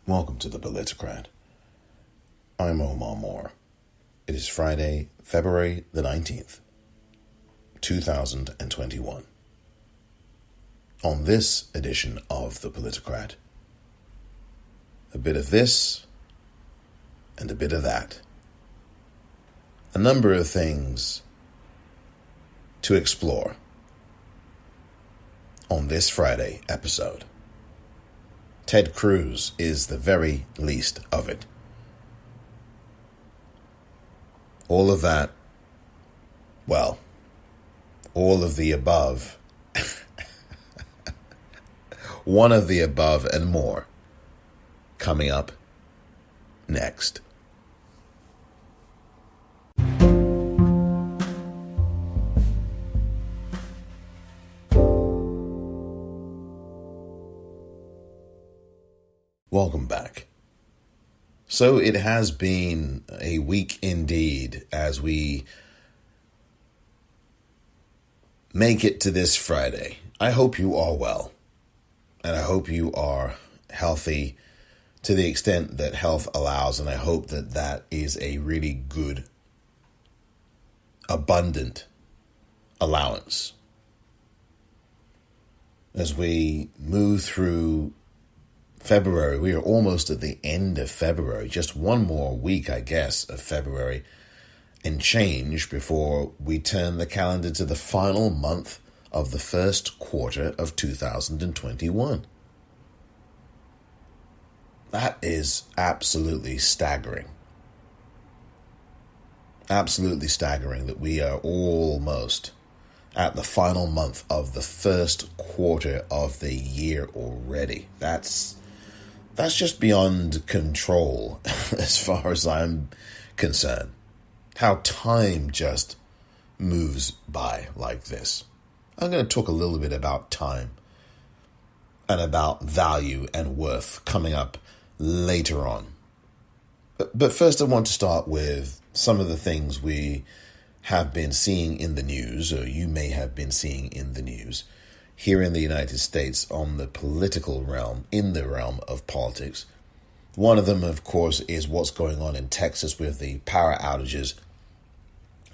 Welcome to the Politicrat. I'm Omar Moore. It is Friday, February the 19th, 2021. On this edition of the Politicrat, a bit of this and a bit of that. A number of things to explore on this Friday episode. Ted Cruz is the very least of it. All of that, well, all of the above, one of the above and more, coming up next. Welcome back. So it has been a week indeed as we make it to this Friday. I hope you are well, and I hope you are healthy to the extent that health allows, and I hope that that is a really good, abundant allowance. As we move through February, we are almost at the end of February, just one more week, I guess, of February and change before we turn the calendar to the final month of the first quarter of 2021. That is absolutely staggering. Absolutely staggering that we are almost at the final month of the first quarter of the year already. That's just beyond control as far as I'm concerned. How time just moves by like this. I'm going to talk a little bit about time and about value and worth coming up later on. But first I want to start with some of the things we have been seeing in the news, or you may have been seeing in the news, here in the United States on the political realm, in the realm of politics. One of them, of course, is what's going on in Texas with the power outages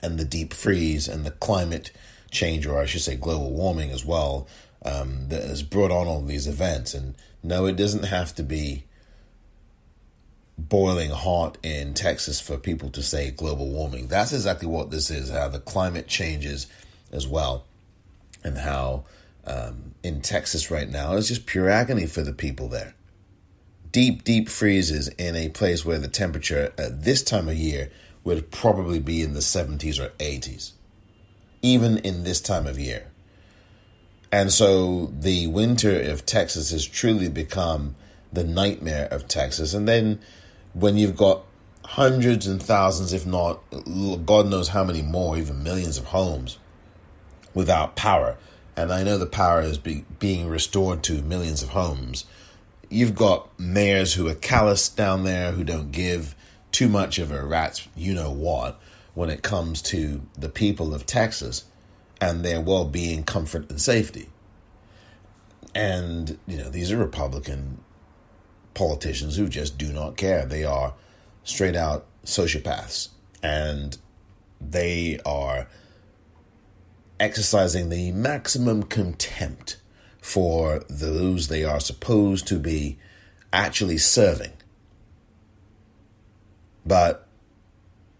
and the deep freeze and the climate change, or I should say global warming as well, that has brought on all these events. And no, it doesn't have to be boiling hot in Texas for people to say global warming. That's exactly what this is, how the climate changes as well, and how in Texas right now is just pure agony for the people there. Deep freezes in a place where the temperature at this time of year would probably be in the 70s or 80s, even in this time of year. And so the winter of Texas has truly become the nightmare of Texas. And then when you've got hundreds and thousands, if not God knows how many more, even millions of homes without power, and I know the power is being restored to millions of homes. You've got mayors who are callous down there, who don't give too much of a rat's you-know-what when it comes to the people of Texas and their well-being, comfort, and safety. And, these are Republican politicians who just do not care. They are straight-out sociopaths, and they are exercising the maximum contempt for those they are supposed to be actually serving. But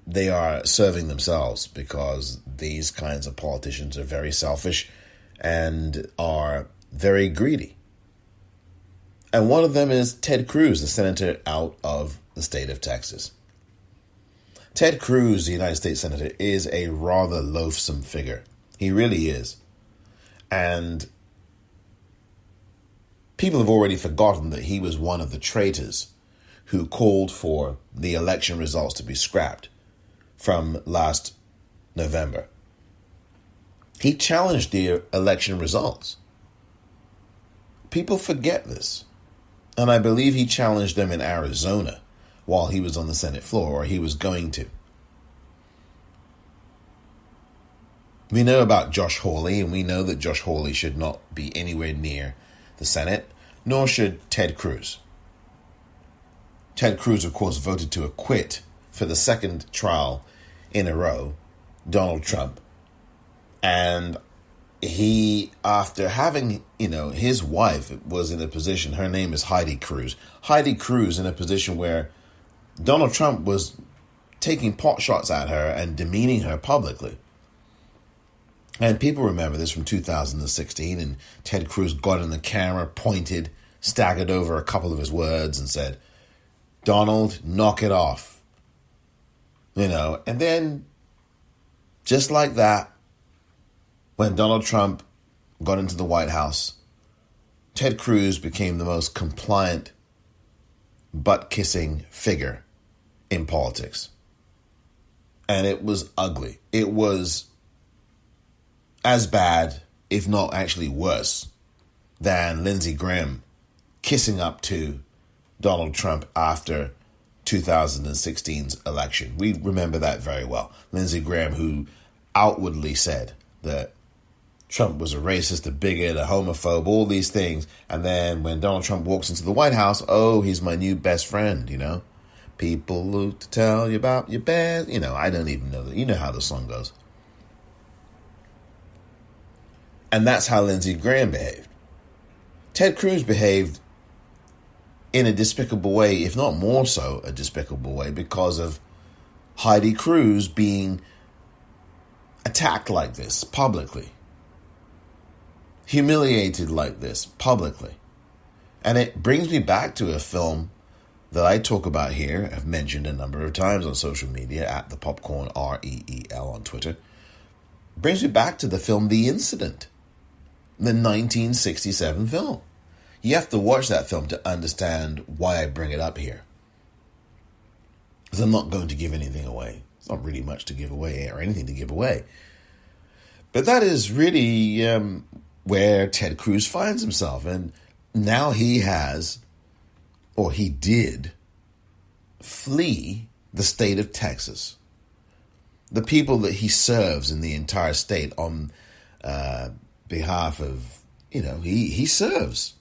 they are serving themselves because these kinds of politicians are very selfish and are very greedy. And one of them is Ted Cruz, the senator out of the state of Texas. Ted Cruz, the United States senator, is a rather loathsome figure. He really is. And people have already forgotten that he was one of the traitors who called for the election results to be scrapped from last November. He challenged the election results. People forget this. And I believe he challenged them in Arizona while he was on the Senate floor, or he was going to. We know about Josh Hawley, and we know that Josh Hawley should not be anywhere near the Senate, nor should Ted Cruz. Ted Cruz, of course, voted to acquit for the second trial in a row Donald Trump. And he, after having, his wife was in a position, her name is Heidi Cruz. Heidi Cruz in a position where Donald Trump was taking pot shots at her and demeaning her publicly. And people remember this from 2016, and Ted Cruz got in the camera, pointed, staggered over a couple of his words and said, "Donald, knock it off." And then just like that, when Donald Trump got into the White House, Ted Cruz became the most compliant, butt-kissing figure in politics. And it was ugly. It was as bad, if not actually worse, than Lindsey Graham kissing up to Donald Trump after 2016's election. We remember that very well. Lindsey Graham, who outwardly said that Trump was a racist, a bigot, a homophobe, all these things. And then when Donald Trump walks into the White House, oh, he's my new best friend, People look to tell you about your best. I don't even know that. You know how the song goes. And that's how Lindsey Graham behaved. Ted Cruz behaved in a despicable way, if not more so a despicable way, because of Heidi Cruz being attacked like this publicly, humiliated like this publicly. And it brings me back to a film that I talk about here. I've mentioned a number of times on social media at the Popcorn REEL on Twitter. Brings me back to the film The Incident, the 1967 film. You have to watch that film to understand why I bring it up here. Because I'm not going to give anything away. It's not really much to give away or anything to give away. But that is really where Ted Cruz finds himself. And now he has, or he did, flee the state of Texas. The people that he serves in the entire state on behalf of, he serves.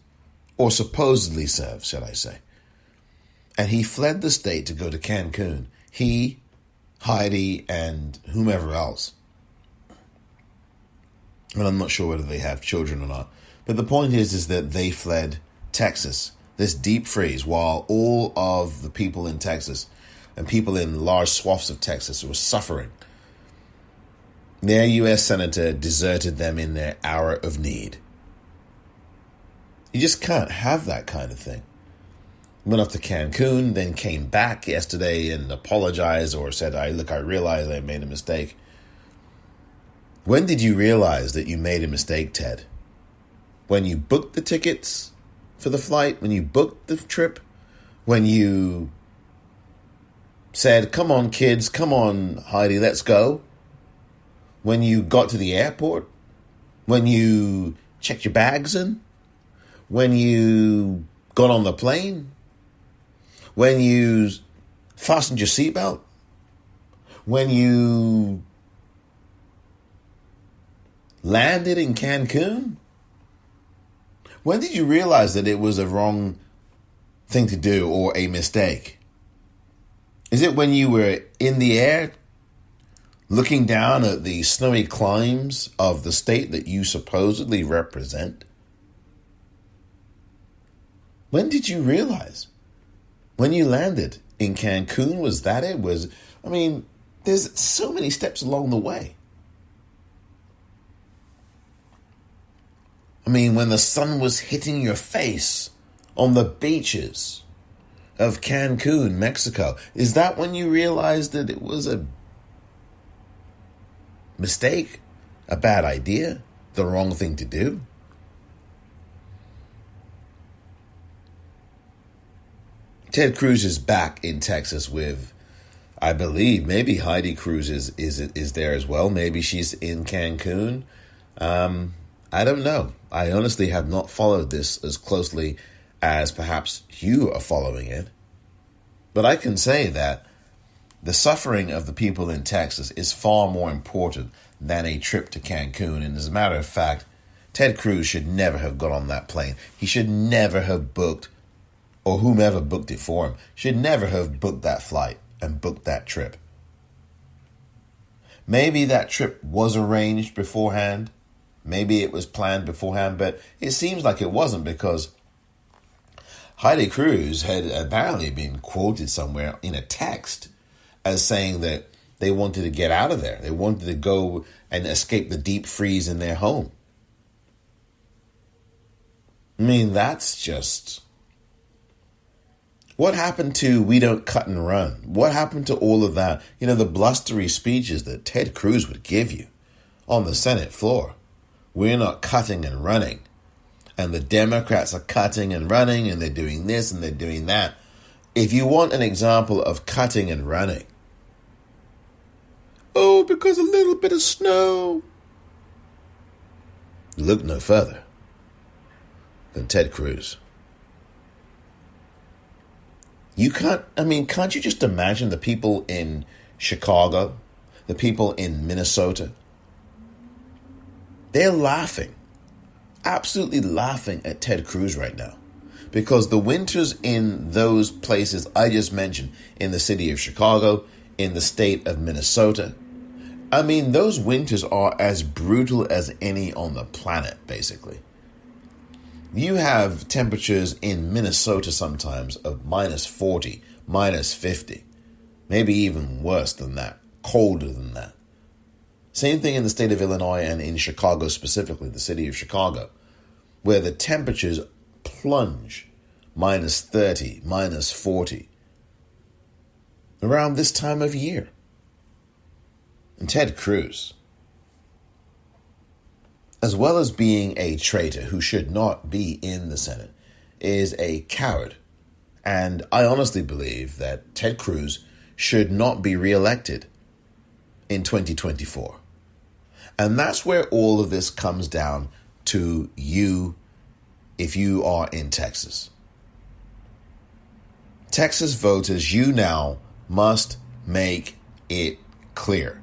Or supposedly serves, should I say. And he fled the state to go to Cancun. He, Heidi, and whomever else. And I'm not sure whether they have children or not. But the point is that they fled Texas, this deep freeze, while all of the people in Texas and people in large swaths of Texas were suffering. Their U.S. Senator deserted them in their hour of need. You just can't have that kind of thing. Went off to Cancun, then came back yesterday and apologized or said, I realized I made a mistake. When did you realize that you made a mistake, Ted? When you booked the tickets for the flight? When you booked the trip? When you said, come on, kids, come on, Heidi, let's go? When you got to the airport? When you checked your bags in? When you got on the plane? When you fastened your seatbelt? When you landed in Cancun? When did you realize that it was a wrong thing to do or a mistake? Is it when you were in the air looking down at the snowy climes of the state that you supposedly represent? When did you realize? When you landed in Cancun, was that it? There's so many steps along the way. When the sun was hitting your face on the beaches of Cancun, Mexico, is that when you realized that it was a mistake, a bad idea, the wrong thing to do? Ted Cruz is back in Texas with, I believe, maybe Heidi Cruz is there as well. Maybe she's in Cancun. I don't know. I honestly have not followed this as closely as perhaps you are following it. But I can say that the suffering of the people in Texas is far more important than a trip to Cancun. And as a matter of fact, Ted Cruz should never have got on that plane. He should never have booked or whomever booked it for him should never have booked that flight and booked that trip. Maybe that trip was arranged beforehand. Maybe it was planned beforehand, but it seems like it wasn't, because Heidi Cruz had apparently been quoted somewhere in a text as saying that they wanted to get out of there. They wanted to go and escape the deep freeze in their home. I mean, that's just... What happened to we don't cut and run? What happened to all of that? You know, the blustery speeches that Ted Cruz would give you on the Senate floor. We're not cutting and running. And the Democrats are cutting and running, and they're doing this and they're doing that. If you want an example of cutting and running, oh, because a little bit of snow. Look no further than Ted Cruz. Can't you just imagine the people in Chicago, the people in Minnesota? They're laughing, absolutely laughing at Ted Cruz right now, because the winters in those places I just mentioned, in the city of Chicago, in the state of Minnesota, those winters are as brutal as any on the planet, basically. You have temperatures in Minnesota sometimes of minus 40, minus 50, maybe even worse than that, colder than that. Same thing in the state of Illinois and in Chicago specifically, the city of Chicago, where the temperatures plunge minus 30, minus 40 around this time of year. And Ted Cruz, as well as being a traitor who should not be in the Senate, is a coward. And I honestly believe that Ted Cruz should not be reelected in 2024. And that's where all of this comes down to you if you are in Texas. Texas voters, you now must make it clear.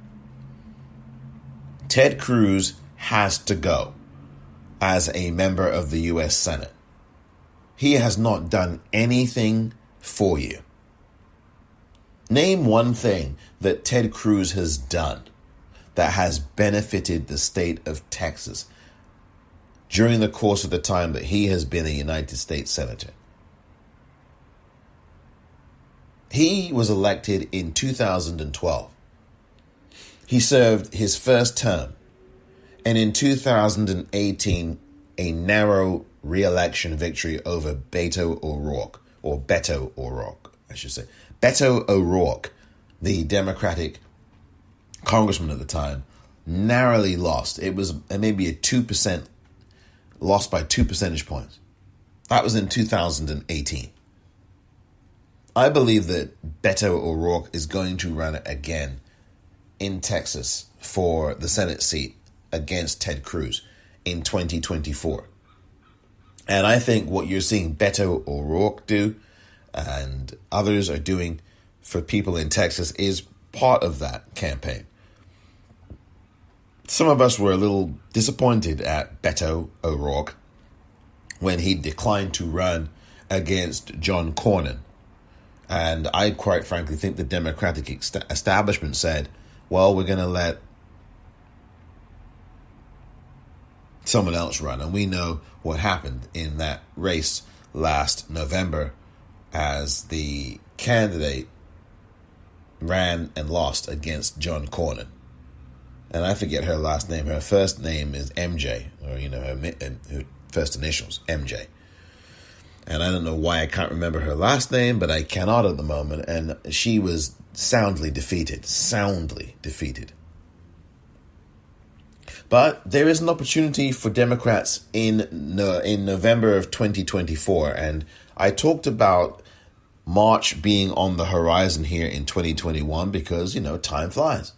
Ted Cruz has to go as a member of the U.S. Senate. He has not done anything for you. Name one thing that Ted Cruz has done that has benefited the state of Texas during the course of the time that he has been a United States Senator. He was elected in 2012. He served his first term. And in 2018, a narrow re-election victory over Beto O'Rourke, I should say. Beto O'Rourke, the Democratic congressman at the time, narrowly lost. It was maybe a 2%, lost by 2 percentage points. That was in 2018. I believe that Beto O'Rourke is going to run again in Texas for the Senate seat against Ted Cruz in 2024. And I think what you're seeing Beto O'Rourke do and others are doing for people in Texas is part of that campaign. Some of us were a little disappointed at Beto O'Rourke when he declined to run against John Cornyn. And I quite frankly think the Democratic establishment said, well, we're going to let someone else run. And we know what happened in that race last November as the candidate ran and lost against John Cornyn. And I forget her last name. Her first name is MJ, or, her first initials, MJ. And I don't know why I can't remember her last name, but I cannot at the moment. And she was soundly defeated. But there is an opportunity for Democrats in November of 2024. And I talked about March being on the horizon here in 2021 because, time flies.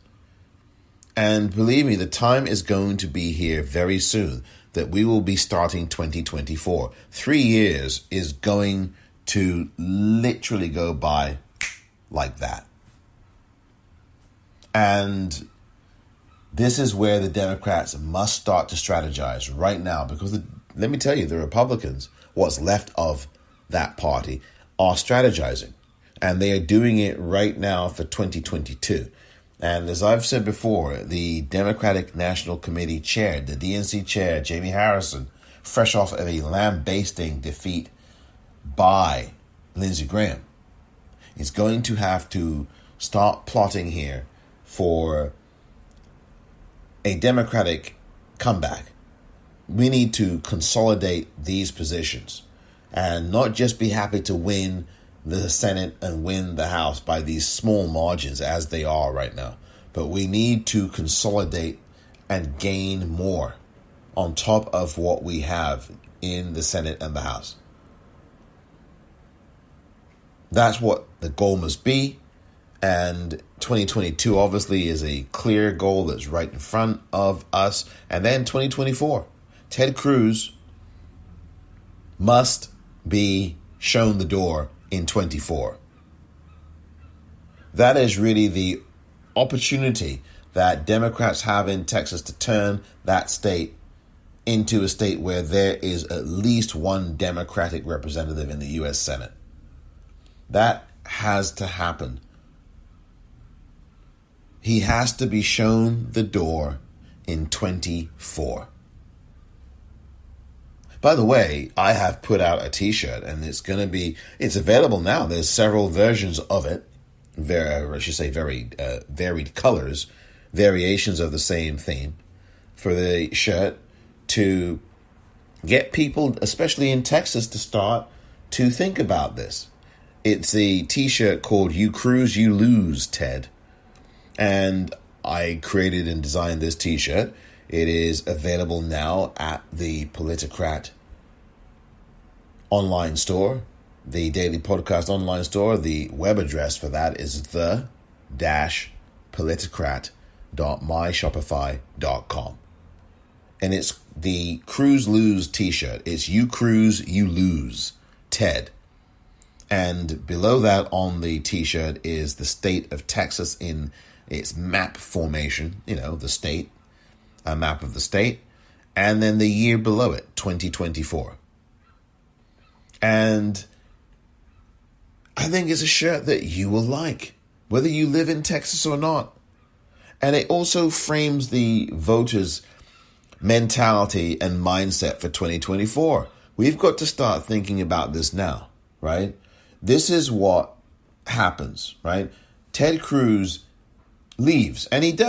And believe me, the time is going to be here very soon that we will be starting 2024. 3 years is going to literally go by like that. And this is where the Democrats must start to strategize right now because, let me tell you, the Republicans, what's left of that party are strategizing. And they are doing it right now for 2022. And as I've said before, the Democratic National Committee chair, the DNC chair, Jamie Harrison, fresh off of a lambasting defeat by Lindsey Graham, is going to have to start plotting here for a Democratic comeback. We need to consolidate these positions and not just be happy to win the Senate and win the House by these small margins as they are right now. But we need to consolidate and gain more on top of what we have in the Senate and the House. That's what the goal must be. And 2022 obviously is a clear goal that's right in front of us. And then 2024, Ted Cruz must be shown the door in 24. That is really the opportunity that Democrats have in Texas to turn that state into a state where there is at least one Democratic representative in the U.S. Senate. That has to happen. He has to be shown the door in 24. By the way, I have put out a t-shirt and it's available now. There's several versions of it. Very varied colors, variations of the same theme for the shirt to get people, especially in Texas, to start to think about this. It's a t-shirt called "You Cruise, You Lose, Ted." And I created and designed this t-shirt. It is available now at the Politicrat online store, the Daily Podcast online store. The web address for that is the-politicrat.myshopify.com. And it's the Cruise Lose t-shirt. It's "You Cruise, You Lose, Ted." And below that on the t-shirt is the state of Texas in its map formation, the state, a map of the state, and then the year below it, 2024. And I think it's a shirt that you will like, whether you live in Texas or not. And it also frames the voters' mentality and mindset for 2024. We've got to start thinking about this now, right? This is what happens, right? Ted Cruz leaves, and it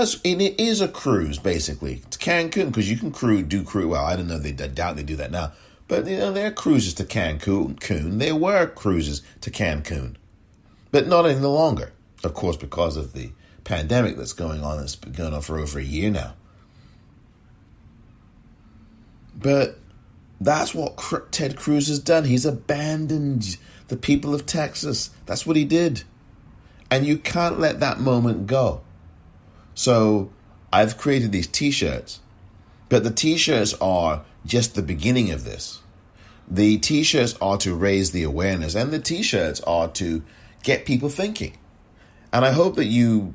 is a cruise, basically, to Cancun, because you can do cruise. Well, I don't know, I doubt they do that now. But, there are cruises to Cancun. There were cruises to Cancun, but not any longer, of course, because of the pandemic that's going on. It's been going on for over a year now. But that's what Ted Cruz has done. He's abandoned the people of Texas. That's what he did. And you can't let that moment go. So I've created these t-shirts, but the t-shirts are just the beginning of this. The t-shirts are to raise the awareness, and the t-shirts are to get people thinking. And I hope that you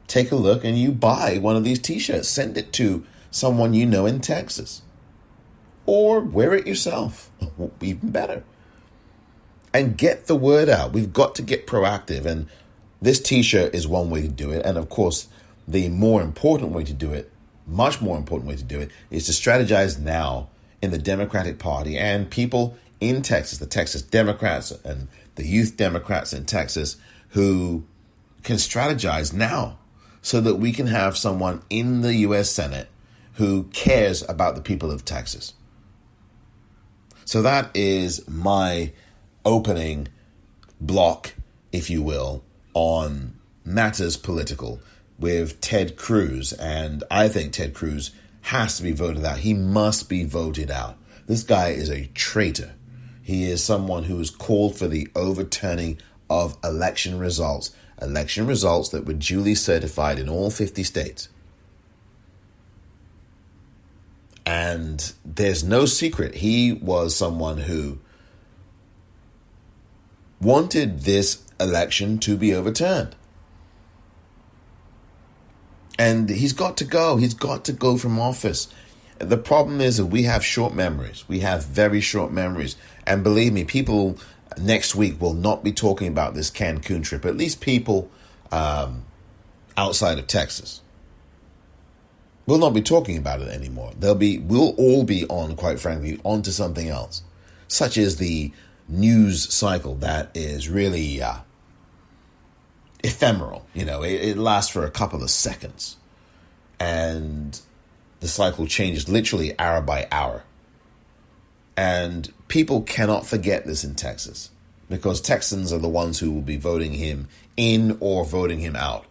take a look and you buy one of these t-shirts. Send it to someone you know in Texas. Or wear it yourself. Even better. And get the word out. We've got to get proactive. And this t-shirt is one way to do it. And of course, the more important way to do it, much more important way to do it, is to strategize now in the Democratic Party and people in Texas, the Texas Democrats and the youth Democrats in Texas, who can strategize now so that we can have someone in the U.S. Senate who cares about the people of Texas. So that is my opening block, if you will, on matters political with Ted Cruz. And I think Ted Cruz has to be voted out. He must be voted out. This guy is a traitor. He is someone who has called for the overturning of election results that were duly certified in all 50 states. And there's no secret. He was someone who wanted this election to be overturned. And he's got to go. He's got to go from office. The problem is that we have short memories. We have very short memories. And believe me, people next week will not be talking about this Cancun trip, at least people outside of Texas will not be talking about it anymore. We'll all be on, quite frankly, onto something else, such as the news cycle that is really ephemeral. It lasts for a couple of seconds, and the cycle changes literally hour by hour. And people cannot forget this in Texas, because Texans are the ones who will be voting him in or voting him out.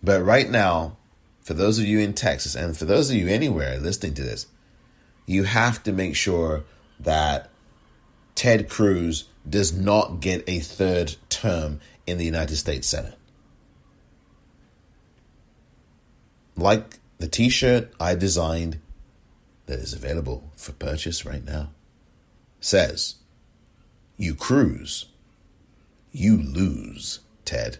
But right now, for those of you in Texas, and for those of you anywhere listening to this, you have to make sure that Ted Cruz does not get a third term in the United States Senate. Like the t-shirt I designed that is available for purchase right now says, "You cruise, you lose, Ted."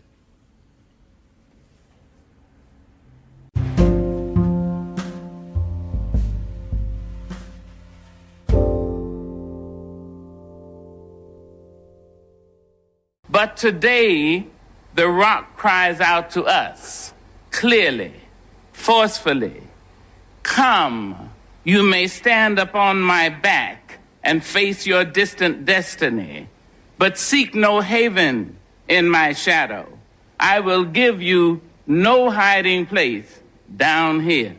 But today, the rock cries out to us, clearly, forcefully, "Come, you may stand upon my back and face your distant destiny, but seek no haven in my shadow. I will give you no hiding place down here.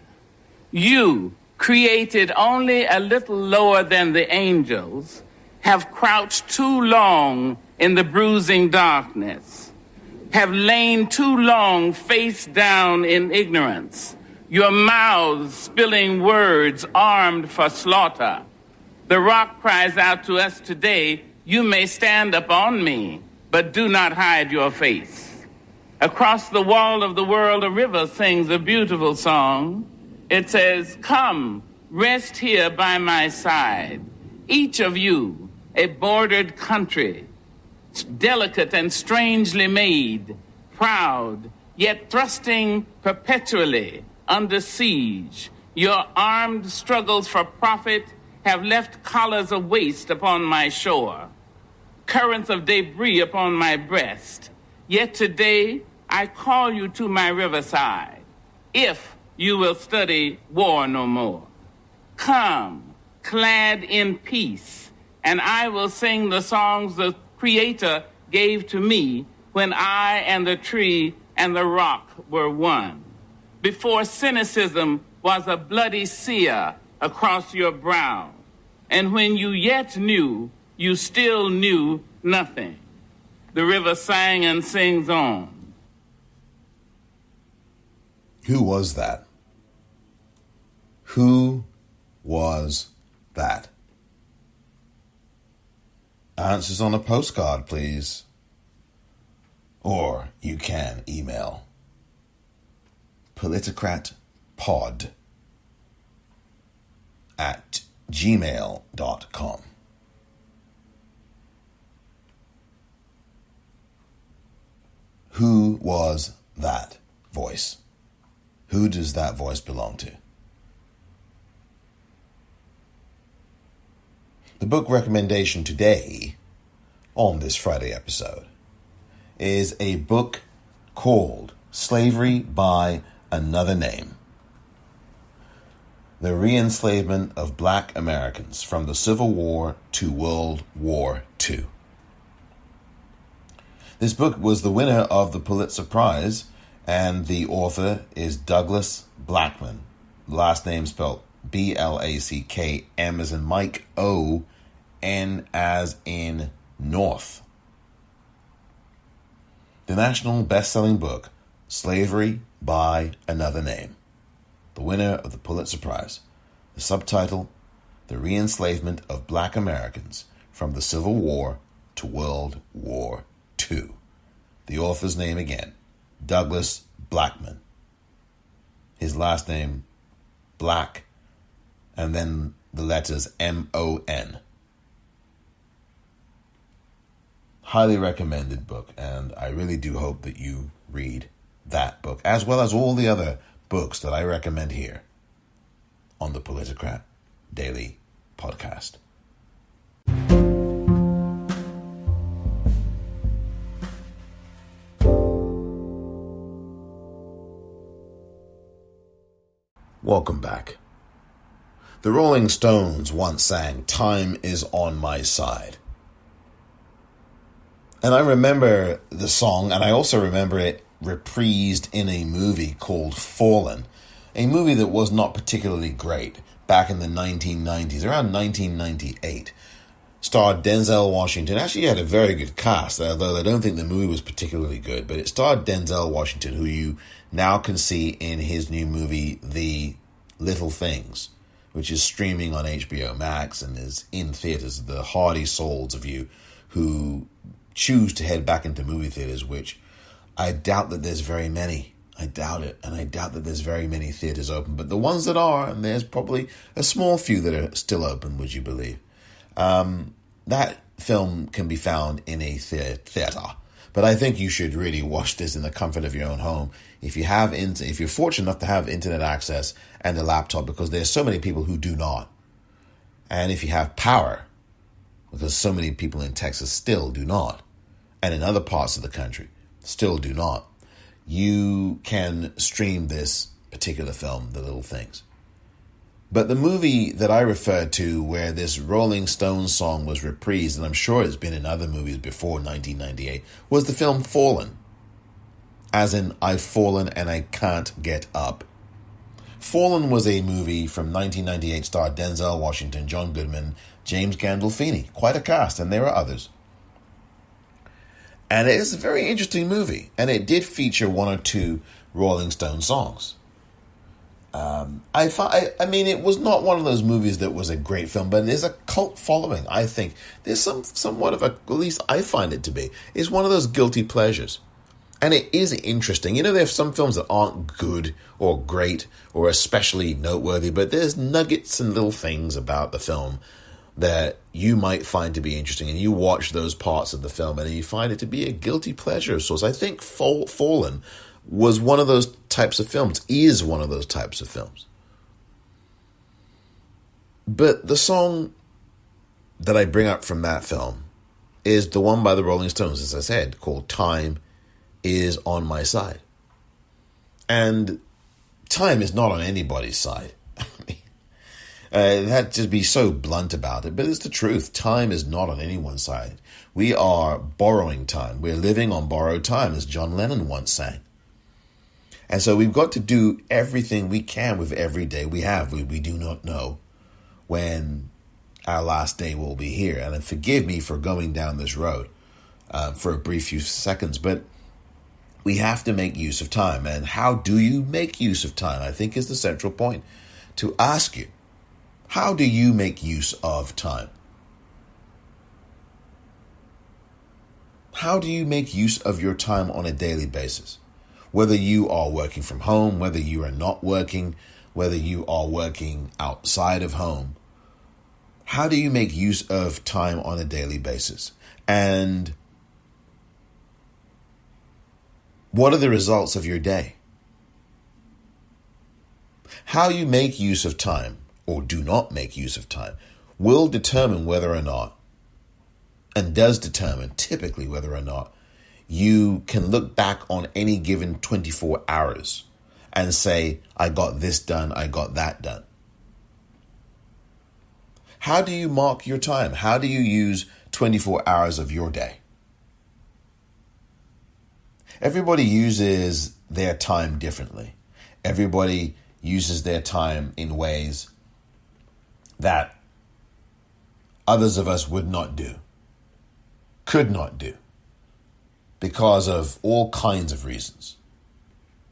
You, created only a little lower than the angels, have crouched too long in the bruising darkness, have lain too long face down in ignorance, your mouths spilling words armed for slaughter. The rock cries out to us today, you may stand upon me, but do not hide your face. Across the wall of the world, a river sings a beautiful song. It says, come, rest here by my side. Each of you, a bordered country, delicate and strangely made, proud, yet thrusting perpetually under siege. Your armed struggles for profit have left collars of waste upon my shore, currents of debris upon my breast. Yet today I call you to my riverside, if you will study war no more. Come, clad in peace, and I will sing the songs the Creator gave to me when I and the tree and the rock were one. Before cynicism was a bloody sear across your brow, and when you yet knew, you still knew nothing. The river sang and sings on. Who was that? Who was that? Answers on a postcard, please. Or you can email politicratpod@gmail.com. Who was that voice? Who does that voice belong to? The book recommendation today, on this Friday episode, is a book called Slavery by Another Name: The Re-Enslavement of Black Americans from the Civil War to World War II. This book was the winner of the Pulitzer Prize, and the author is Douglas Blackman. Last name spelled Black, M as in Mike, O, N as in North. The national best-selling book, Slavery by Another Name, the winner of the Pulitzer Prize. The subtitle, The Re-Enslavement of Black Americans from the Civil War to World War II. The author's name again, Douglas Blackman. His last name, Black, and then the letters M-O-N. Highly recommended book, and I really do hope that you read that book, as well as all the other books that I recommend here on the Politicrat Daily Podcast. Welcome back. The Rolling Stones once sang, "Time is on my side." And I remember the song, and I also remember it reprised in a movie called Fallen, a movie that was not particularly great back in the 1990s, around 1998. Starred Denzel Washington. Actually, he had a very good cast, although I don't think the movie was particularly good, but it starred Denzel Washington, who you now can see in his new movie, The Little Things, which is streaming on HBO Max and is in theaters. The hardy souls of you who choose to head back into movie theaters, which I doubt that there's very many. I doubt it, and I doubt that there's very many theaters open. But the ones that are, and there's probably a small few that are still open, would you believe? That film can be found in a theater. But I think you should really watch this in the comfort of your own home. If you're fortunate enough to have internet access and a laptop, because there's so many people who do not. And if you have power, because so many people in Texas still do not, and in other parts of the country still do not, you can stream this particular film, The Little Things. But the movie that I referred to where this Rolling Stones song was reprised, and I'm sure it's been in other movies before 1998, was the film Fallen. As in, I've fallen and I can't get up. Fallen was a movie from 1998, starred Denzel Washington, John Goodman, James Gandolfini. Quite a cast, and there are others. And it is a very interesting movie, and it did feature one or two Rolling Stone songs. I mean, it was not one of those movies that was a great film, but it is a cult following, I think. There's somewhat of at least I find it to be. It's one of those guilty pleasures. And it is interesting. You know, there's some films that aren't good or great or especially noteworthy, but there's nuggets and little things about the film that you might find to be interesting, and you watch those parts of the film and you find it to be a guilty pleasure of sorts. I think Fallen was one of those types of films, is one of those types of films. But the song that I bring up from that film is the one by the Rolling Stones, as I said, called "Time is on My Side." And time is not on anybody's side. That just be so blunt about it, but it's the truth. Time is not on anyone's side. We are borrowing time. We're living on borrowed time, as John Lennon once sang. And so we've got to do everything we can with every day we have. We do not know when our last day will be here. And forgive me for going down this road for a brief few seconds, but we have to make use of time. And how do you make use of time, I think, is the central point to ask you. How do you make use of time? How do you make use of your time on a daily basis? Whether you are working from home, whether you are not working, whether you are working outside of home, how do you make use of time on a daily basis? And what are the results of your day? How you make use of time, or do not make use of time, will determine whether or not, and does determine typically whether or not, you can look back on any given 24 hours and say, I got this done, I got that done. How do you mark your time? How do you use 24 hours of your day? Everybody uses their time differently. Everybody uses their time in ways that others of us would not do, could not do, because of all kinds of reasons.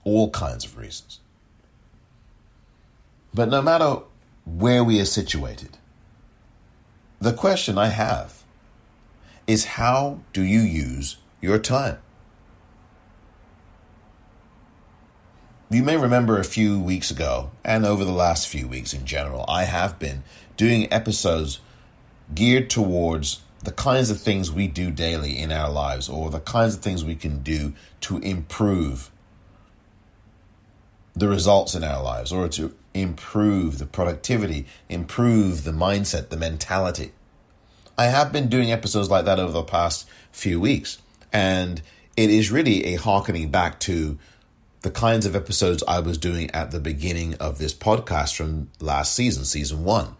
All kinds of reasons. But no matter where we are situated, the question I have is, how do you use your time? You may remember a few weeks ago, and over the last few weeks in general, I have been doing episodes geared towards the kinds of things we do daily in our lives, or the kinds of things we can do to improve the results in our lives, or to improve the productivity, improve the mindset, the mentality. I have been doing episodes like that over the past few weeks, and it is really a hearkening back to the kinds of episodes I was doing at the beginning of this podcast from last season, season 1.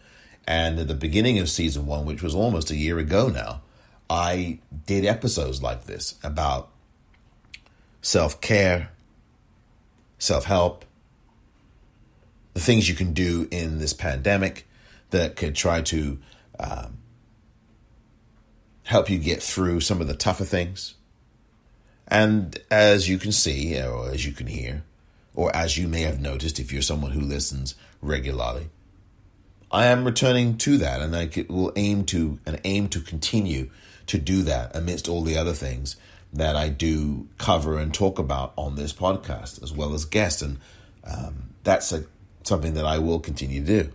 And at the beginning of season 1, which was almost a year ago now, I did episodes like this about self-care, self-help, the things you can do in this pandemic that could try to help you get through some of the tougher things. And as you can see, or as you can hear, or as you may have noticed if you're someone who listens regularly, I am returning to that, and I will aim to continue to do that amidst all the other things that I do cover and talk about on this podcast, as well as guests, and that's something that I will continue to do.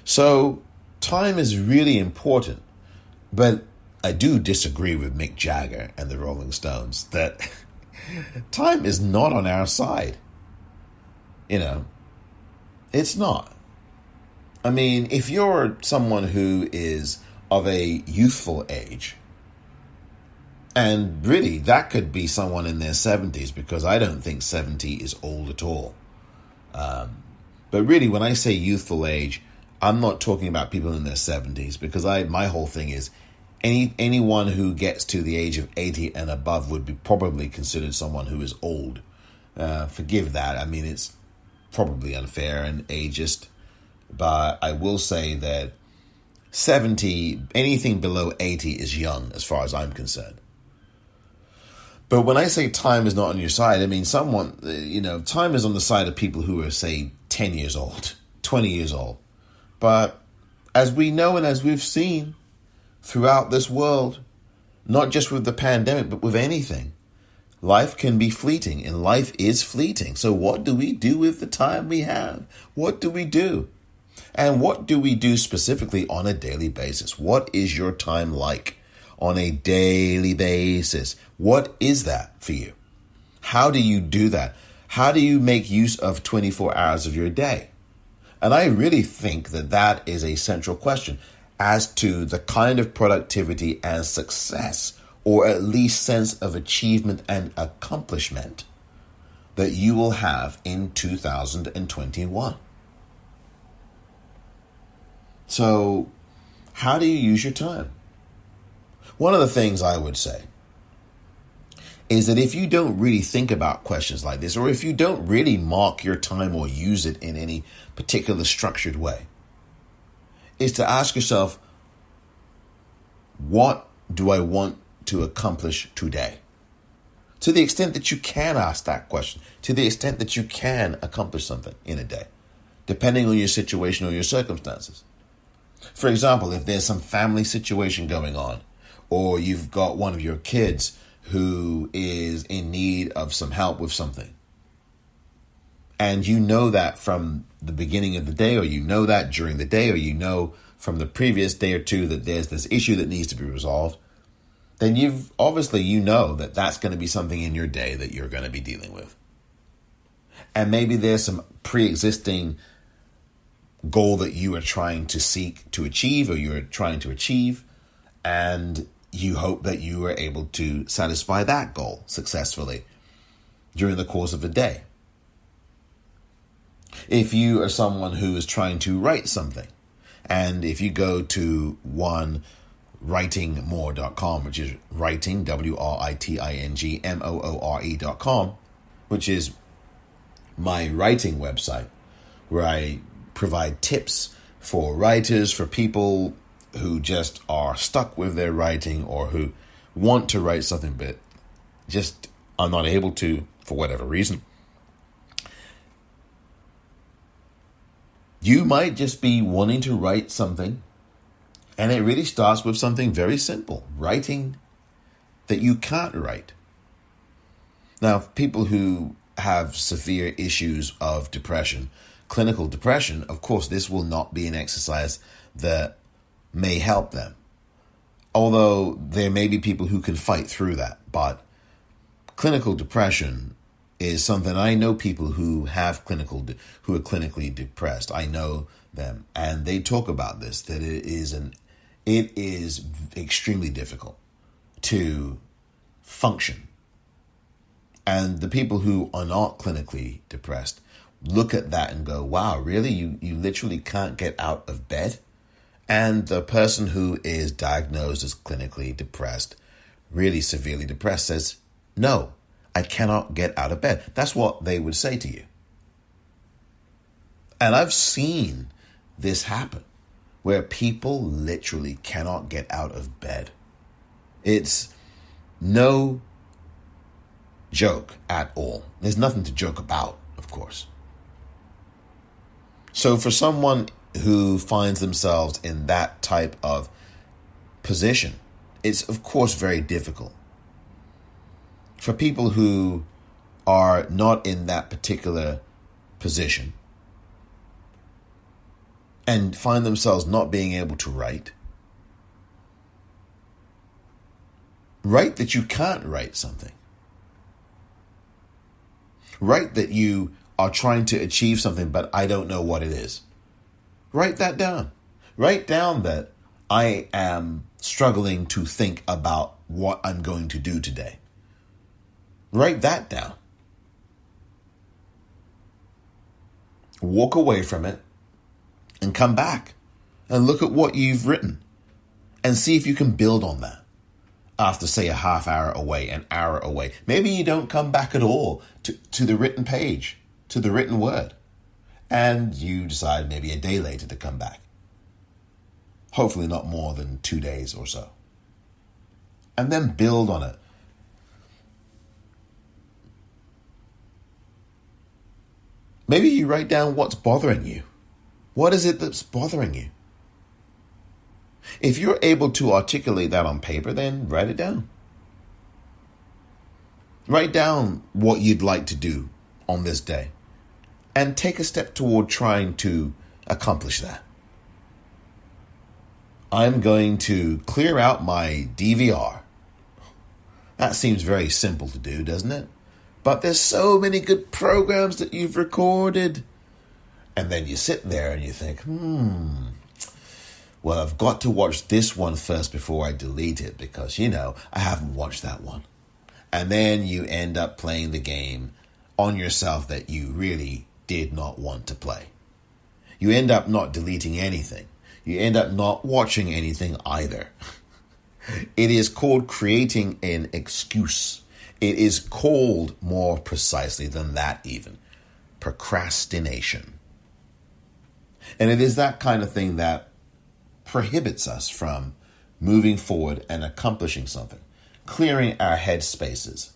So time is really important, but I do disagree with Mick Jagger and the Rolling Stones that time is not on our side. It's not. I mean, if you're someone who is of a youthful age, and really that could be someone in their 70s, because I don't think 70 is old at all. But really, when I say youthful age, I'm not talking about people in their 70s, because my whole thing is anyone who gets to the age of 80 and above would be probably considered someone who is old. Forgive that. I mean, it's probably unfair and ageist, but I will say that 70, anything below 80 is young as far as I'm concerned. But when I say time is not on your side, I mean time is on the side of people who are, say, 10 years old, 20 years old. But as we know and as we've seen throughout this world, not just with the pandemic, but with anything, life can be fleeting, and life is fleeting. So what do we do with the time we have? What do we do? And what do we do specifically on a daily basis? What is your time like on a daily basis? What is that for you? How do you do that? How do you make use of 24 hours of your day? And I really think that that is a central question as to the kind of productivity and success, or at least sense of achievement and accomplishment, that you will have in 2021. So, how do you use your time? One of the things I would say is that if you don't really think about questions like this, or if you don't really mark your time or use it in any particular structured way, is to ask yourself, what do I want to accomplish today? To the extent that you can ask that question, to the extent that you can accomplish something in a day, depending on your situation or your circumstances. For example, if there's some family situation going on, or you've got one of your kids who is in need of some help with something, and you know that from the beginning of the day, or you know that during the day, or you know from the previous day or two that there's this issue that needs to be resolved, then you know that that's going to be something in your day that you're going to be dealing with. And maybe there's some pre-existing goal that you are trying to seek to achieve, or you're trying to achieve, and you hope that you are able to satisfy that goal successfully during the course of the day. If you are someone who is trying to write something, and if you go to writingmoore.com, which is writing, WRITINGMOORE.com, which is my writing website, where I provide tips for writers, for people who just are stuck with their writing, or who want to write something but just are not able to for whatever reason. You might just be wanting to write something, and it really starts with something very simple, writing that you can't write. Now, people who have severe issues of depression, clinical depression, of course, this will not be an exercise that may help them. Although there may be people who can fight through that, but clinical depression is something. I know people who have who are clinically depressed. I know them, and they talk about this, that it is extremely difficult to function And the people who are not clinically depressed look at that and go, wow, really? You literally can't get out of bed? And the person who is diagnosed as clinically depressed, really severely depressed, says, no, I cannot get out of bed. That's what they would say to you. And I've seen this happen where people literally cannot get out of bed. It's no joke at all. There's nothing to joke about, of course. So for someone who finds themselves in that type of position, it's of course very difficult. For people who are not in that particular position and find themselves not being able to write that you can't write something. Write that you are trying to achieve something, but I don't know what it is. Write that down. Write down that I am struggling to think about what I'm going to do today. Write that down. Walk away from it and come back and look at what you've written and see if you can build on that. After, say, a half hour away, an hour away. Maybe you don't come back at all to the written page, to the written word. And you decide maybe a day later to come back. Hopefully not more than 2 days or so. And then build on it. Maybe you write down what's bothering you. What is it that's bothering you? If you're able to articulate that on paper, then write it down. Write down what you'd like to do on this day and take a step toward trying to accomplish that. I'm going to clear out my DVR. That seems very simple to do, doesn't it? But there's so many good programs that you've recorded. And then you sit there and you think, well, I've got to watch this one first before I delete it because, I haven't watched that one. And then you end up playing the game on yourself that you really did not want to play. You end up not deleting anything. You end up not watching anything either. It is called creating an excuse. It is called more precisely than that even, procrastination. And it is that kind of thing that prohibits us from moving forward and accomplishing something, clearing our head spaces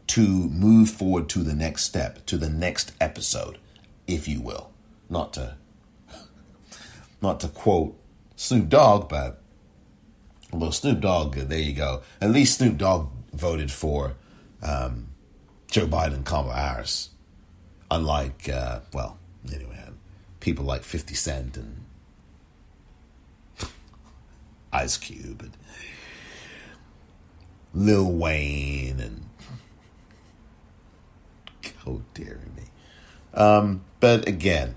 to move forward to the next step, to the next episode, if you will. Not to quote Snoop Dogg, but well, Snoop Dogg, there you go. At least Snoop Dogg voted for Joe Biden and Kamala Harris. Unlike, people like 50 Cent and Ice Cube and Lil Wayne and oh dear me. But again,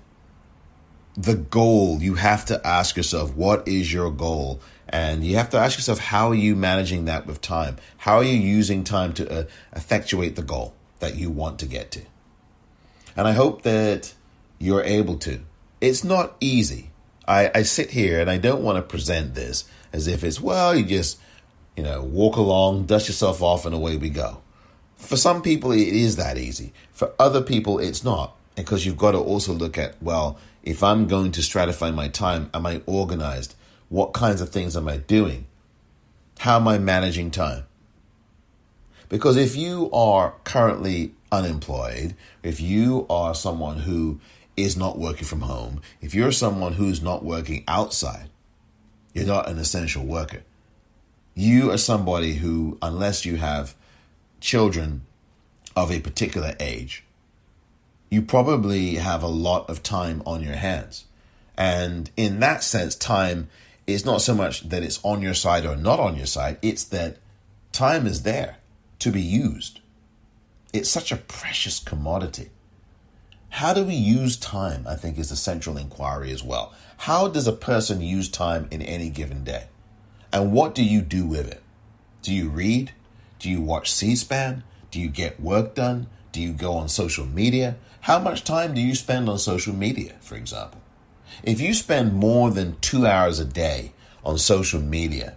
the goal, you have to ask yourself, what is your goal? And you have to ask yourself, how are you managing that with time? How are you using time to effectuate the goal that you want to get to? And I hope that you're able to. It's not easy. I sit here and I don't want to present this as if it's, you just, walk along, dust yourself off, and away we go. For some people, it is that easy. For other people, it's not. Because you've got to also look at, if I'm going to stratify my time, am I organized? What kinds of things am I doing? How am I managing time? Because if you are currently unemployed, if you are someone who is not working from home, if you're someone who's not working outside, you're not an essential worker. You are somebody who, unless you have children of a particular age, you probably have a lot of time on your hands. And in that sense, time is not so much that it's on your side or not on your side. It's that time is there to be used. It's such a precious commodity. How do we use time, I think, is the central inquiry as well. How does a person use time in any given day? And what do you do with it? Do you read? Do you watch C-SPAN? Do you get work done? Do you go on social media? How much time do you spend on social media, for example? If you spend more than 2 hours a day on social media,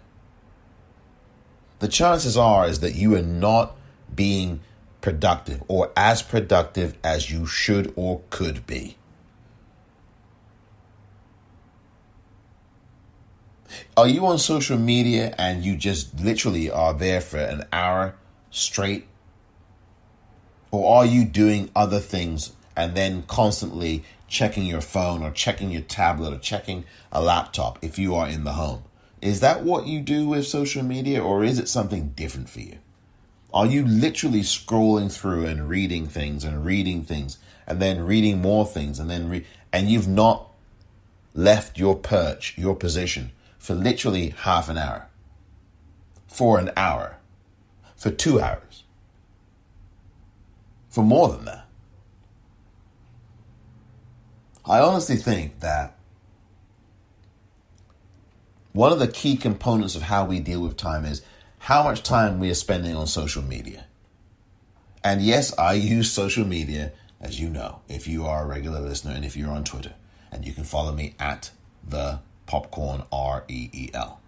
the chances are is that you are not being productive or as productive as you should or could be. Are you on social media and you just literally are there for an hour straight? Or are you doing other things and then constantly checking your phone or checking your tablet or checking a laptop if you are in the home? Is that what you do with social media, or is it something different for you? Are you literally scrolling through and reading things and then reading more things and you've not left your perch, your position for literally half an hour, for an hour, for 2 hours, for more than that? I honestly think that one of the key components of how we deal with time is how much time we are spending on social media. And yes, I use social media, as you know, if you are a regular listener and if you're on Twitter. And you can follow me at the Popcorn, REEL.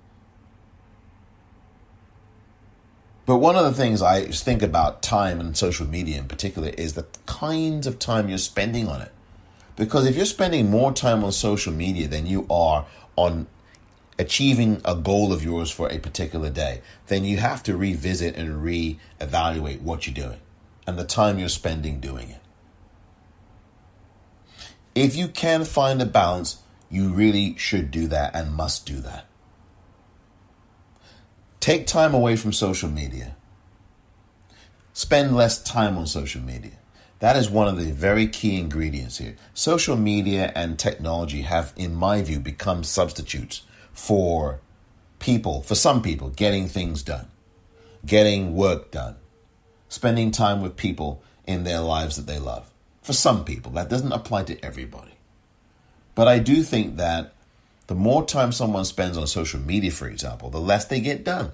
But one of the things I think about time and social media in particular is the kinds of time you're spending on it. Because if you're spending more time on social media than you are on achieving a goal of yours for a particular day, then you have to revisit and reevaluate what you're doing and the time you're spending doing it. If you can find a balance, you really should do that and must do that. Take time away from social media. Spend less time on social media. That is one of the very key ingredients here. Social media and technology have, in my view, become substitutes for some people, getting things done, getting work done, spending time with people in their lives that they love. For some people, that doesn't apply to everybody. But I do think that the more time someone spends on social media, for example, the less they get done.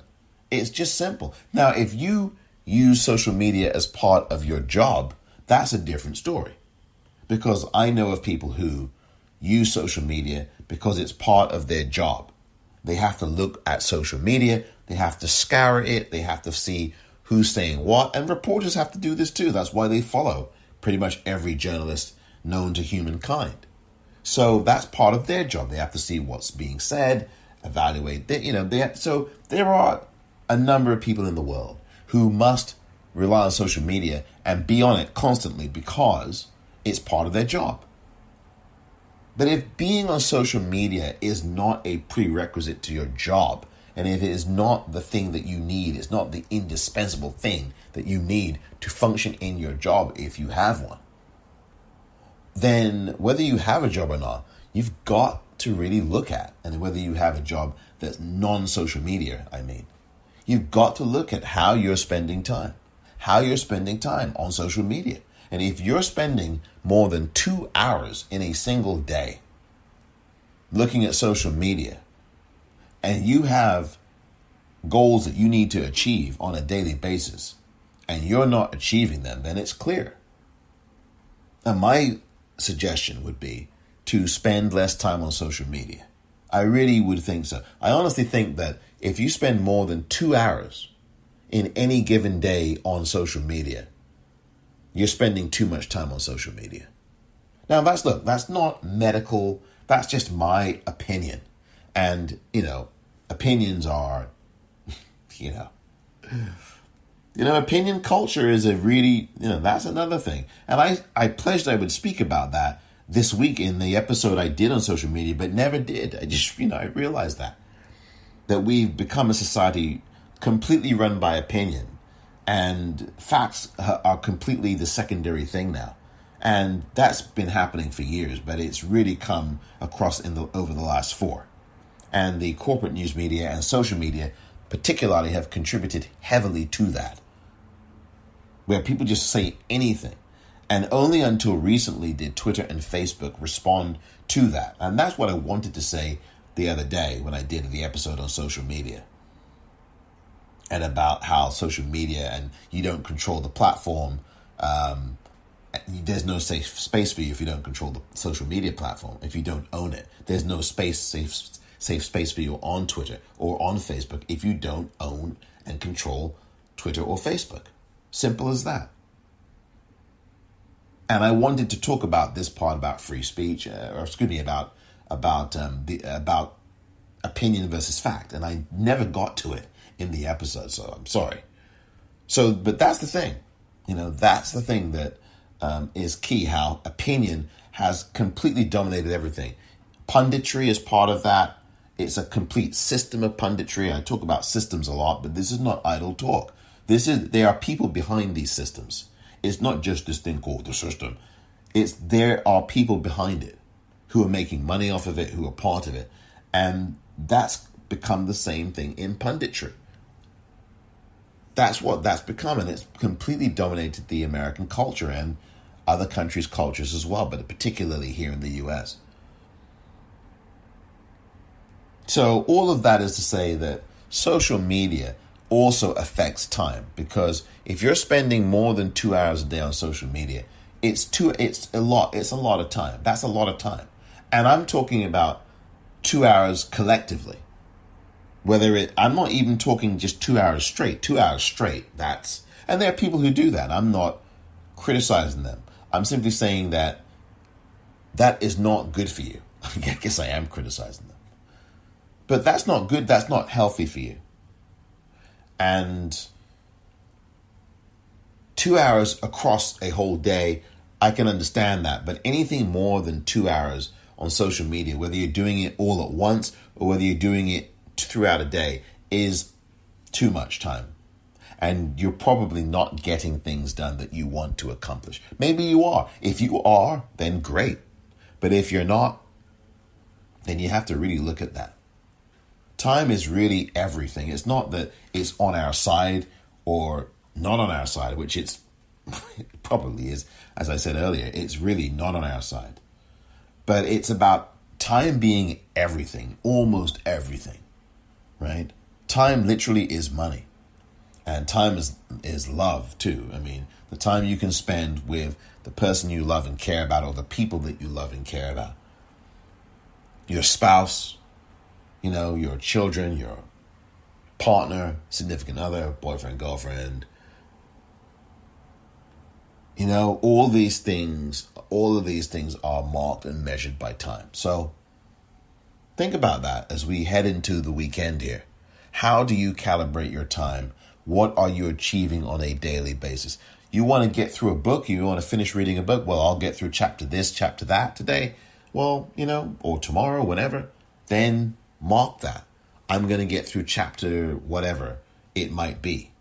It's just simple. Now, if you use social media as part of your job, that's a different story. Because I know of people who use social media because it's part of their job. They have to look at social media, they have to scour it, they have to see who's saying what, and reporters have to do this too. That's why they follow pretty much every journalist known to humankind. So that's part of their job. They have to see what's being said, evaluate so there are a number of people in the world who must rely on social media and be on it constantly because it's part of their job. But if being on social media is not a prerequisite to your job, and if it is not the thing that you need, it's not the indispensable thing that you need to function in your job if you have one, then whether you have a job or not, you've got to really look at, and whether you have a job that's non-social media, you've got to look at how you're spending time on social media. And if you're spending more than 2 hours in a single day looking at social media, and you have goals that you need to achieve on a daily basis, and you're not achieving them, then it's clear. And my suggestion would be to spend less time on social media. I really would think so. I honestly think that if you spend more than 2 hours in any given day on social media, you're spending too much time on social media. Now, that's not medical. That's just my opinion. And, opinions are, opinion culture is a really, that's another thing. And I pledged I would speak about that this week in the episode I did on social media, but never did. I just, I realized that we've become a society completely run by opinion. And facts are completely the secondary thing now. And that's been happening for years, but it's really come across over the last 4. And the corporate news media and social media particularly have contributed heavily to that, where people just say anything. And only until recently did Twitter and Facebook respond to that. And that's what I wanted to say the other day when I did the episode on social media. and about how social media, and you don't control the platform. There's no safe space for you if you don't control the social media platform, if you don't own it. There's no safe space for you on Twitter or on Facebook if you don't own and control Twitter or Facebook. Simple as that. And I wanted to talk about this part about free speech, about opinion versus fact, and I never got to it in the episode, so I'm sorry. But that's the thing, that's the thing that is key. How opinion has completely dominated everything. Punditry is part of that. It's a complete system of punditry. I talk about systems a lot, but this is not idle talk. There are people behind these systems. It's not just this thing called the system. There are people behind it who are making money off of it, who are part of it. And that's become the same thing in punditry. That's what that's become, and it's completely dominated the American culture and other countries' cultures as well, but particularly here in the US. So all of that is to say that social media also affects time, because if you're spending more than 2 hours a day on social media, it's a lot of time. That's a lot of time. And I'm talking about 2 hours collectively. I'm not even talking just 2 hours straight. 2 hours straight, and there are people who do that. I'm not criticizing them. I'm simply saying that is not good for you. I guess I am criticizing them. But that's not good. That's not healthy for you. And 2 hours across a whole day, I can understand that. But anything more than 2 hours on social media, whether you're doing it all at once or whether you're doing it throughout a day, is too much time. And you're probably not getting things done that you want to accomplish. Maybe you are. If you are, then great. But if you're not, then you have to really look at that. Time is really everything. It's not that it's on our side or not on our side, which it probably is. As I said earlier, it's really not on our side. But it's about time being everything, almost everything, right? Time literally is money. And time is love too. I mean, the time you can spend with the person you love and care about, or the people that you love and care about. Your spouse, your children, your partner, significant other, boyfriend, girlfriend. All of these things are marked and measured by time. So think about that as we head into the weekend here. How do you calibrate your time? What are you achieving on a daily basis? You want to get through a book? You want to finish reading a book? Well, I'll get through chapter this, chapter that today. Well, or tomorrow, whenever. Then mark that. I'm going to get through chapter whatever it might be.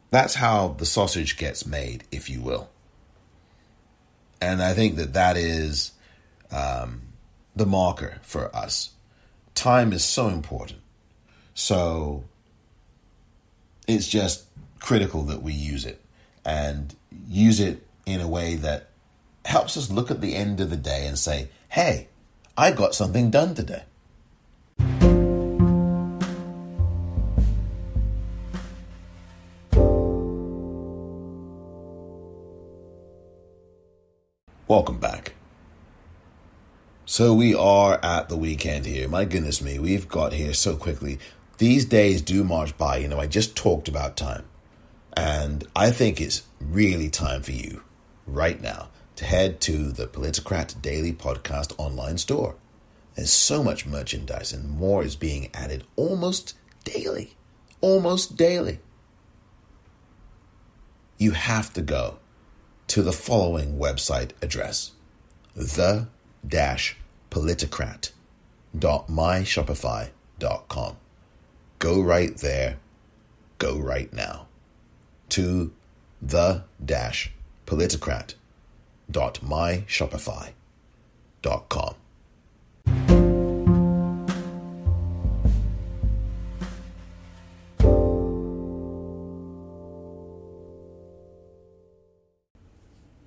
That's how the sausage gets made, if you will. And I think that is the marker for us. Time is so important. So it's just critical that we use it, and use it in a way that helps us look at the end of the day and say, hey, I got something done today. Welcome back. So we are at the weekend here. My goodness me, we've got here so quickly. These days do march by. I just talked about time. And I think it's really time for you right now to head to the Politicrat Daily Podcast online store. There's so much merchandise and more is being added almost daily. Almost daily. You have to go to the following website address: the-politicrat.myshopify.com. Go right there. Go right now to the-politicrat.myshopify.com.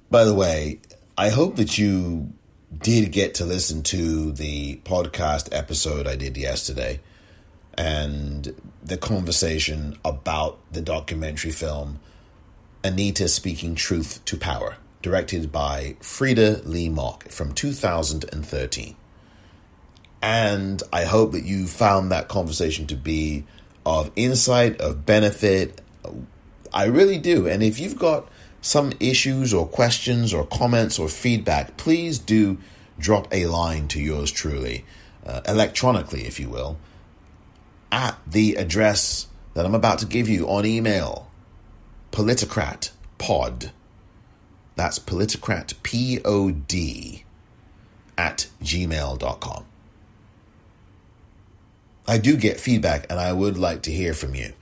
By the way, I hope that you did get to listen to the podcast episode I did yesterday. and the conversation about the documentary film Anita Speaking Truth to Power, directed by Frida Lee Mock from 2013. And I hope that you found that conversation to be of insight, of benefit. I really do. And if you've got some issues or questions or comments or feedback, please do drop a line to yours truly, electronically, if you will, at the address that I'm about to give you on email. Politicrat pod. That's Politicrat pod at gmail.com. I do get feedback, and I would like to hear from you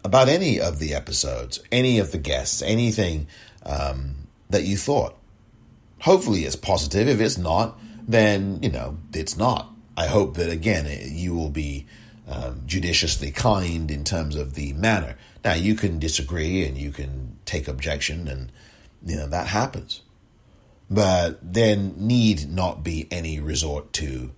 about any of the episodes, any of the guests, anything that you thought. Hopefully it's positive. If it's not, then, it's not. I hope that, again, you will be judiciously kind in terms of the manner. Now, you can disagree and you can take objection, and, that happens. But there need not be any resort to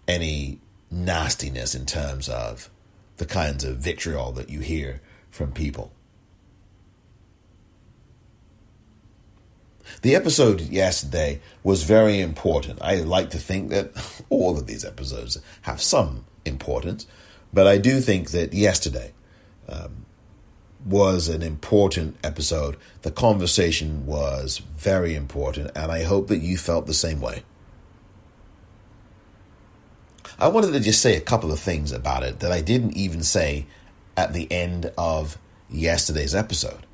any nastiness in terms of the kinds of vitriol that you hear from people. The episode yesterday was very important. I like to think that all of these episodes have some importance, but I do think that yesterday was an important episode. The conversation was very important, and I hope that you felt the same way. I wanted to just say a couple of things about it that I didn't even say at the end of yesterday's episode.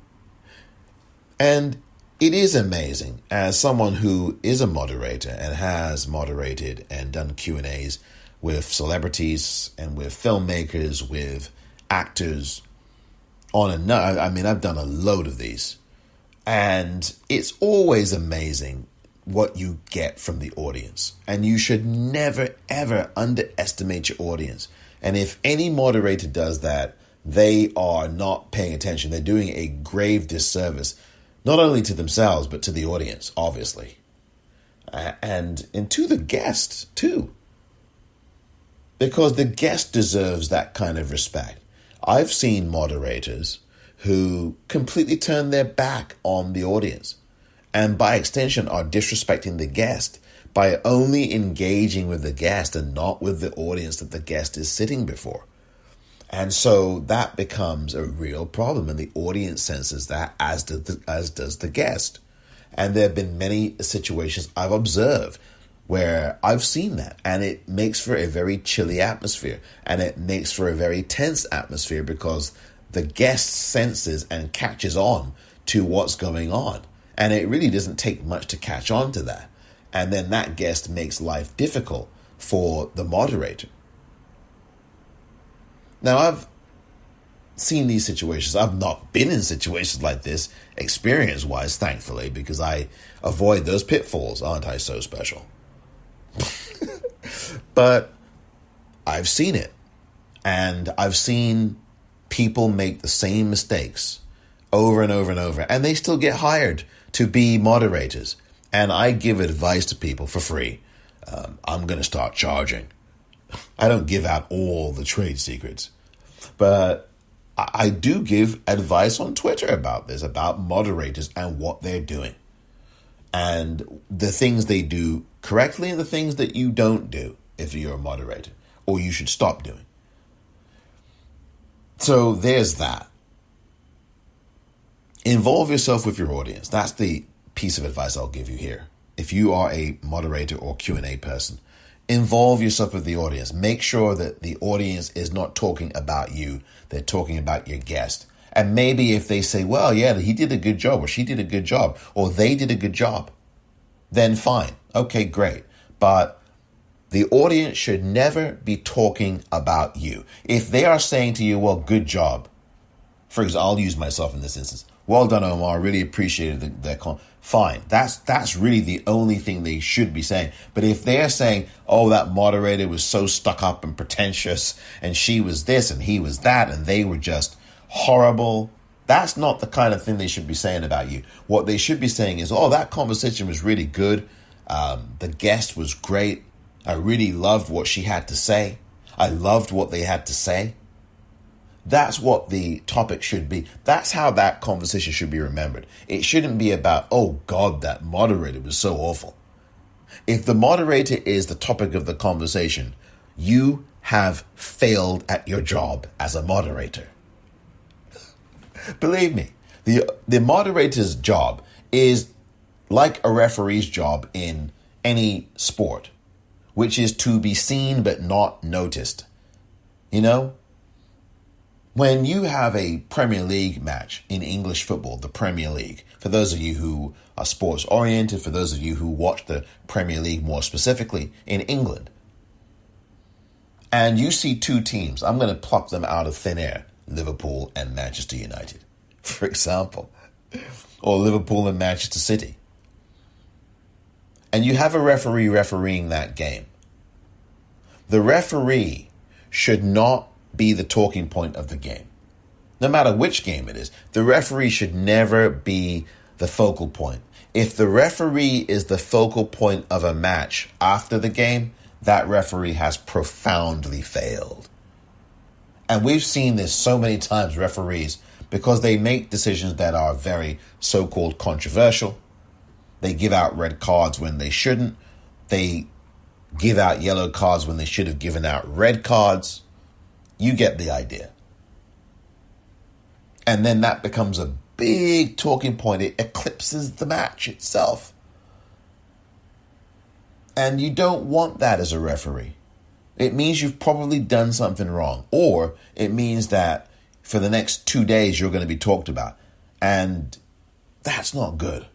And it is amazing, as someone who is a moderator and has moderated and done Q&As with celebrities and with filmmakers, with actors, I've done a load of these. And it's always amazing what you get from the audience. And you should never, ever underestimate your audience. And if any moderator does that, they are not paying attention. They're doing a grave disservice, not only to themselves, but to the audience, obviously. And to the guest, too. Because the guest deserves that kind of respect. I've seen moderators who completely turn their back on the audience, and by extension are disrespecting the guest by only engaging with the guest and not with the audience that the guest is sitting before. And so that becomes a real problem, and the audience senses that, as does the guest. And there have been many situations I've observed where I've seen that, and it makes for a very chilly atmosphere, and it makes for a very tense atmosphere because the guest senses and catches on to what's going on. And it really doesn't take much to catch on to that. And then that guest makes life difficult for the moderator. Now, I've seen these situations. I've not been in situations like this experience-wise, thankfully, because I avoid those pitfalls. Aren't I so special? But I've seen it. And I've seen people make the same mistakes over and over and over, and they still get hired to be moderators. And I give advice to people for free. I'm going to start charging. I don't give out all the trade secrets, but I do give advice on Twitter about this, about moderators and what they're doing, and the things they do correctly and the things that you don't do if you're a moderator, or you should stop doing. So there's that. Involve yourself with your audience. That's the piece of advice I'll give you here. If you are a moderator or Q&A person, involve yourself with the audience. Make sure that the audience is not talking about you. They're talking about your guest. And maybe if they say, well, yeah, he did a good job, or she did a good job, or they did a good job, then fine. Okay, great. But the audience should never be talking about you. If they are saying to you, well, good job. For example, I'll use myself in this instance. Well done, Omar. Really appreciated their comment. Fine. That's really the only thing they should be saying. But if they're saying, oh, that moderator was so stuck up and pretentious, and she was this and he was that, and they were just horrible, that's not the kind of thing they should be saying about you. What they should be saying is, oh, that conversation was really good. The guest was great. I really loved what she had to say. I loved what they had to say. That's what the topic should be. That's how that conversation should be remembered. It shouldn't be about, oh God, that moderator was so awful. If the moderator is the topic of the conversation, you have failed at your job as a moderator. Believe me, the moderator's job is like a referee's job in any sport, which is to be seen but not noticed. You know? When you have a Premier League match in English football, the Premier League, for those of you who are sports oriented, for those of you who watch the Premier League more specifically in England, and you see two teams, I'm going to pluck them out of thin air, Liverpool and Manchester United, for example, or Liverpool and Manchester City, and you have a referee refereeing that game. The referee should not be the talking point of the game. No matter which game it is, the referee should never be the focal point. If the referee is the focal point of a match after the game, that referee has profoundly failed. And we've seen this so many times, referees, because they make decisions that are very so-called controversial. They give out red cards when they shouldn't. They give out yellow cards when they should have given out red cards. You get the idea. And then that becomes a big talking point. It eclipses the match itself. And you don't want that as a referee. It means you've probably done something wrong. Or it means that for the next 2 days you're going to be talked about. And that's not good.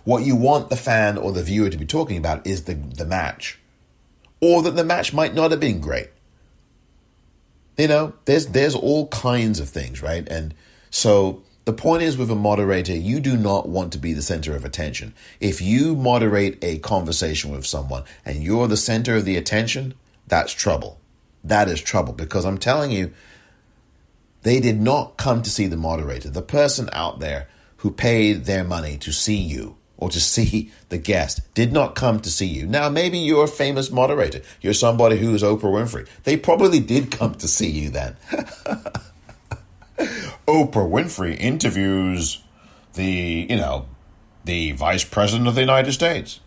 What you want the fan or the viewer to be talking about is the match. Or that the match might not have been great. You know, there's all kinds of things, right? And so the point is, with a moderator, you do not want to be the center of attention. If you moderate a conversation with someone and you're the center of the attention, that's trouble. That is trouble, because I'm telling you, they did not come to see the moderator. The person out there who paid their money to see you or to see the guest did not come to see you. Now, maybe you're a famous moderator. You're somebody who is Oprah Winfrey. They probably did come to see you then. Oprah Winfrey interviews the Vice President of the United States,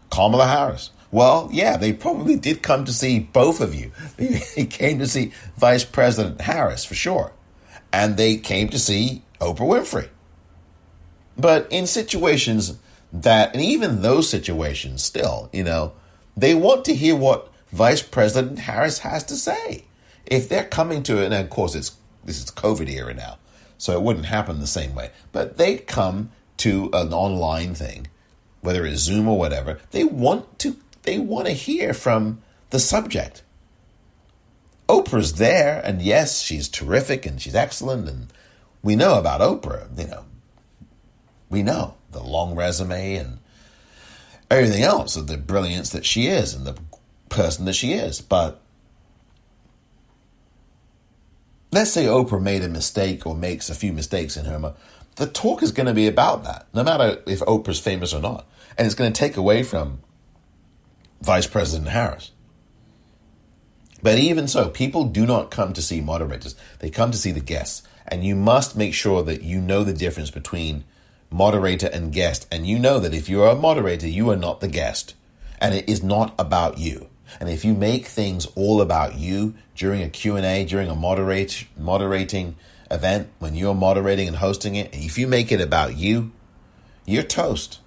Kamala Harris. Well, yeah, they probably did come to see both of you. They came to see Vice President Harris, for sure. And they came to see Oprah Winfrey. But in situations that, and even those situations still, they want to hear what Vice President Harris has to say. If they're coming to it, and of course this is COVID era now, so it wouldn't happen the same way, but they come to an online thing, whether it's Zoom or whatever, they want to hear from the subject. Oprah's there, and yes, she's terrific and she's excellent, and we know about Oprah, we know the long resume and everything else of the brilliance that she is and the person that she is. But let's say Oprah made a mistake or makes a few mistakes in her. The talk is going to be about that, no matter if Oprah's famous or not. And it's going to take away from Vice President Harris. But even so, people do not come to see moderators. They come to see the guests. And you must make sure that you know the difference between moderator and guest. And you know that if you are a moderator, you are not the guest. And it is not about you. And if you make things all about you during a Q&A, during a moderating event, when you're moderating and hosting it, and if you make it about you, you're toast.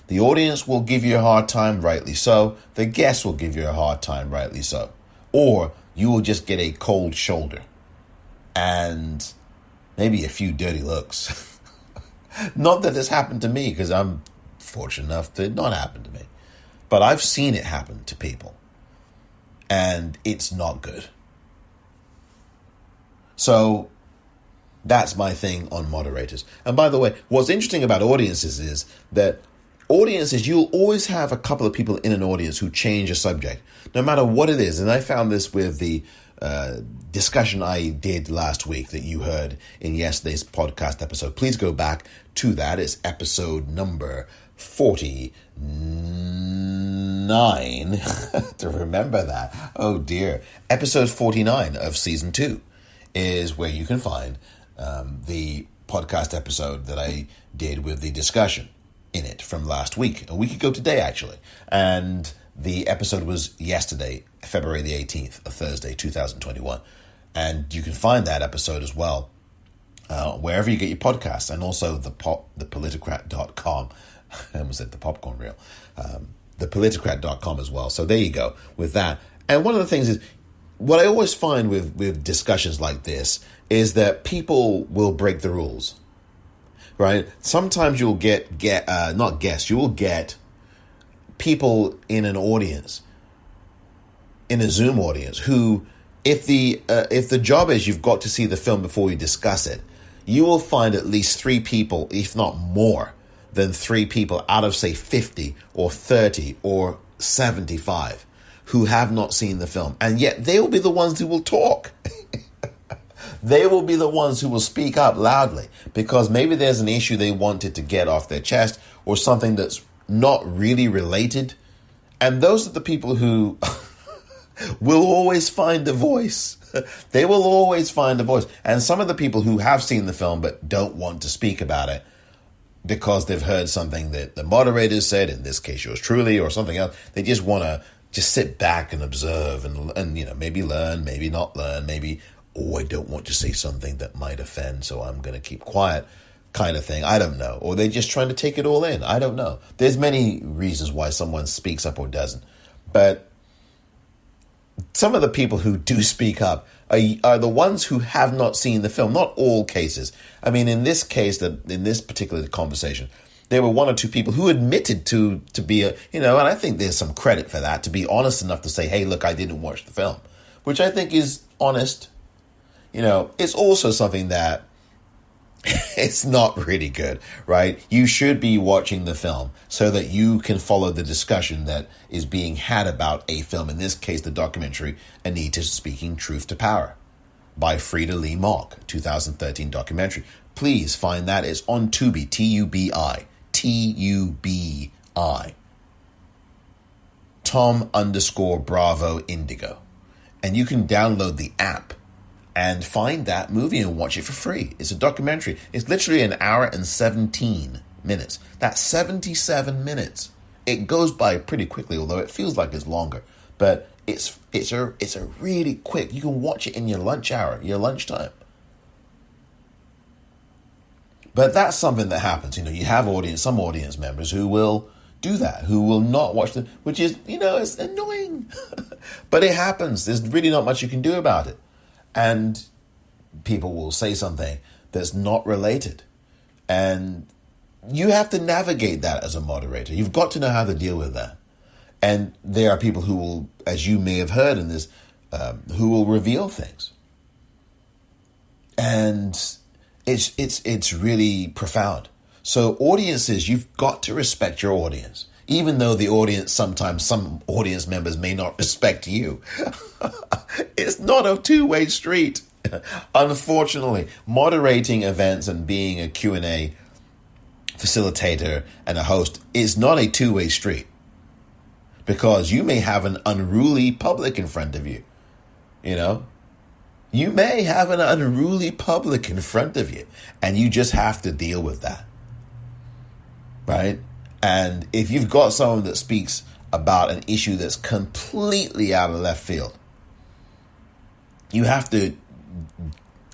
The audience will give you a hard time, rightly so. The guests will give you a hard time, rightly so. Or you will just get a cold shoulder and maybe a few dirty looks. Not that this happened to me, because I'm fortunate enough to not happen to me. But I've seen it happen to people. And it's not good. So that's my thing on moderators. And by the way, what's interesting about audiences is that audiences, you'll always have a couple of people in an audience who change a subject, no matter what it is. And I found this with the discussion I did last week that you heard in yesterday's podcast episode. Please go back to that. It's episode number 49. 49, to remember that. Oh dear. Episode 49 of season 2 is where you can find the podcast episode that I did with the discussion in it from last week, a week ago today, actually. And the episode was yesterday, February the 18th, a Thursday, 2021. And you can find that episode as well wherever you get your podcasts, and also the Politicrat.com. I almost said the popcorn reel. The Politicrat.com as well. So there you go with that. And one of the things is, what I always find with discussions like this is that people will break the rules, right? Sometimes you'll get not guests, you will get people in an audience, in a Zoom audience, who, if the job is you've got to see the film before you discuss it, you will find at least 3 people, if not more than 3 people out of, say, 50 or 30 or 75 who have not seen the film. And yet they will be the ones who will talk. They will be the ones who will speak up loudly because maybe there's an issue they wanted to get off their chest or something that's not really related. And those are the people who will always find a voice. They will always find a voice. And some of the people who have seen the film but don't want to speak about it because they've heard something that the moderators said, in this case yours truly, or something else, they just want to just sit back and observe and maybe learn, maybe not learn, maybe, I don't want to say something that might offend, so I'm going to keep quiet, kind of thing. I don't know. Or they're just trying to take it all in. I don't know. There's many reasons why someone speaks up or doesn't. But some of the people who do speak up are the ones who have not seen the film. Not all cases. I mean, in this case, in this particular conversation, there were 1 or 2 people who admitted to be and I think there's some credit for that, to be honest enough to say, hey, look, I didn't watch the film, which I think is honest. It's also something that it's not really good, right? You should be watching the film so that you can follow the discussion that is being had about a film. In this case, the documentary Anita Speaking Truth to Power by Frida Lee Mock, 2013 documentary. Please find that. It's on Tubi, Tubi, Tubi, Tom_Bravo Indigo. And you can download the app and find that movie and watch it for free. It's a documentary. It's literally 1 hour and 17 minutes. That's 77 minutes. It goes by pretty quickly, although it feels like it's longer. But it's a really quick. You can watch it in your lunch hour, your lunchtime. But that's something that happens. You have some audience members who will do that, who will not watch them, which is, it's annoying. But it happens. There's really not much you can do about it. And people will say something that's not related. And you have to navigate that as a moderator. You've got to know how to deal with that. And there are people who will, as you may have heard in this, who will reveal things. And it's really profound. So audiences, you've got to respect your audience. Even though the audience, sometimes some audience members may not respect you. It's not a two-way street. Unfortunately, moderating events and being a Q&A facilitator and a host is not a two-way street. Because you may have an unruly public in front of you. You may have an unruly public in front of you. And you just have to deal with that. Right? And if you've got someone that speaks about an issue that's completely out of left field, you have to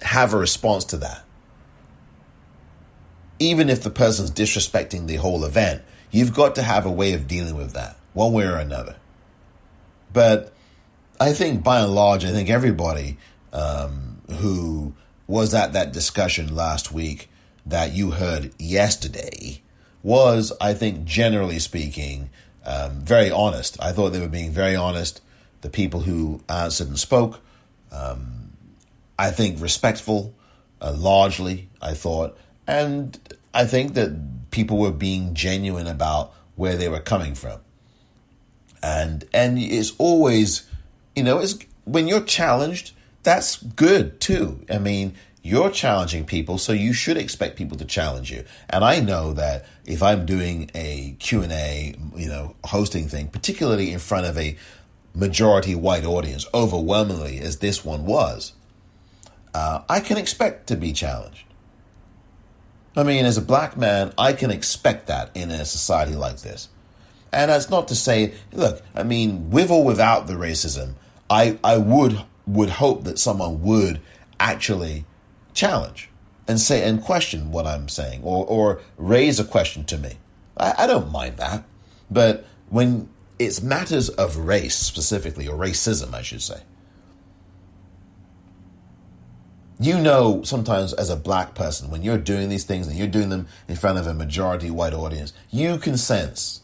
have a response to that. Even if the person's disrespecting the whole event, you've got to have a way of dealing with that, one way or another. But I think by and large, everybody who was at that discussion last week that you heard yesterday was, I think, generally speaking, very honest. I thought they were being very honest. The people who answered and spoke, I think respectful, largely, I thought. And I think that people were being genuine about where they were coming from. And it's always, it's when you're challenged, that's good too. I mean, You're challenging people, so you should expect people to challenge you. And I know that if I'm doing a Q&A, hosting thing, particularly in front of a majority white audience, overwhelmingly as this one was, I can expect to be challenged. I mean, as a black man, I can expect that in a society like this. And that's not to say, look, I mean, with or without the racism, I would hope that someone would actually challenge and say and question what I'm saying, or raise a question to me. I don't mind that. But when it's matters of race specifically, or racism, I should say, sometimes as a black person, when you're doing these things and you're doing them in front of a majority white audience, you can sense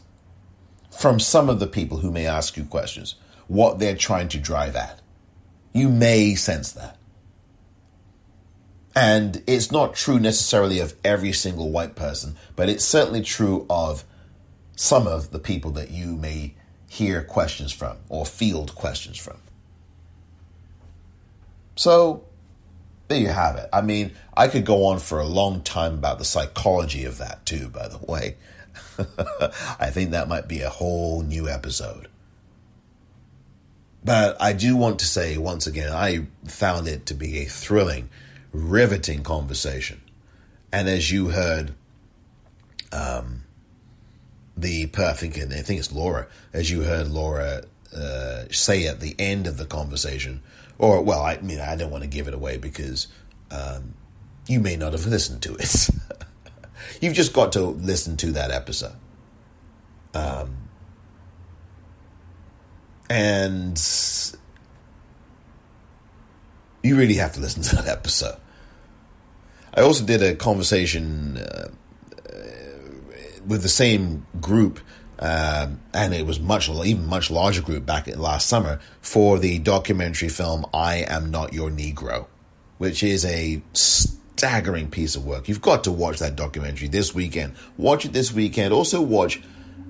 from some of the people who may ask you questions what they're trying to drive at. You may sense that. And it's not true necessarily of every single white person, but it's certainly true of some of the people that you may hear questions from or field questions from. So there you have it. I mean, I could go on for a long time about the psychology of that too, by the way. I think that might be a whole new episode. But I do want to say, once again, I found it to be a thrilling, riveting conversation. And as you heard I think it's Laura, as you heard Laura say at the end of the conversation, I don't want to give it away because you may not have listened to it. You've just got to listen to that episode. And you really have to listen to that episode. I also did a conversation with the same group, and it was much larger group back last summer for the documentary film I Am Not Your Negro, which is a staggering piece of work. You've got to watch that documentary this weekend. Watch it this weekend. Also watch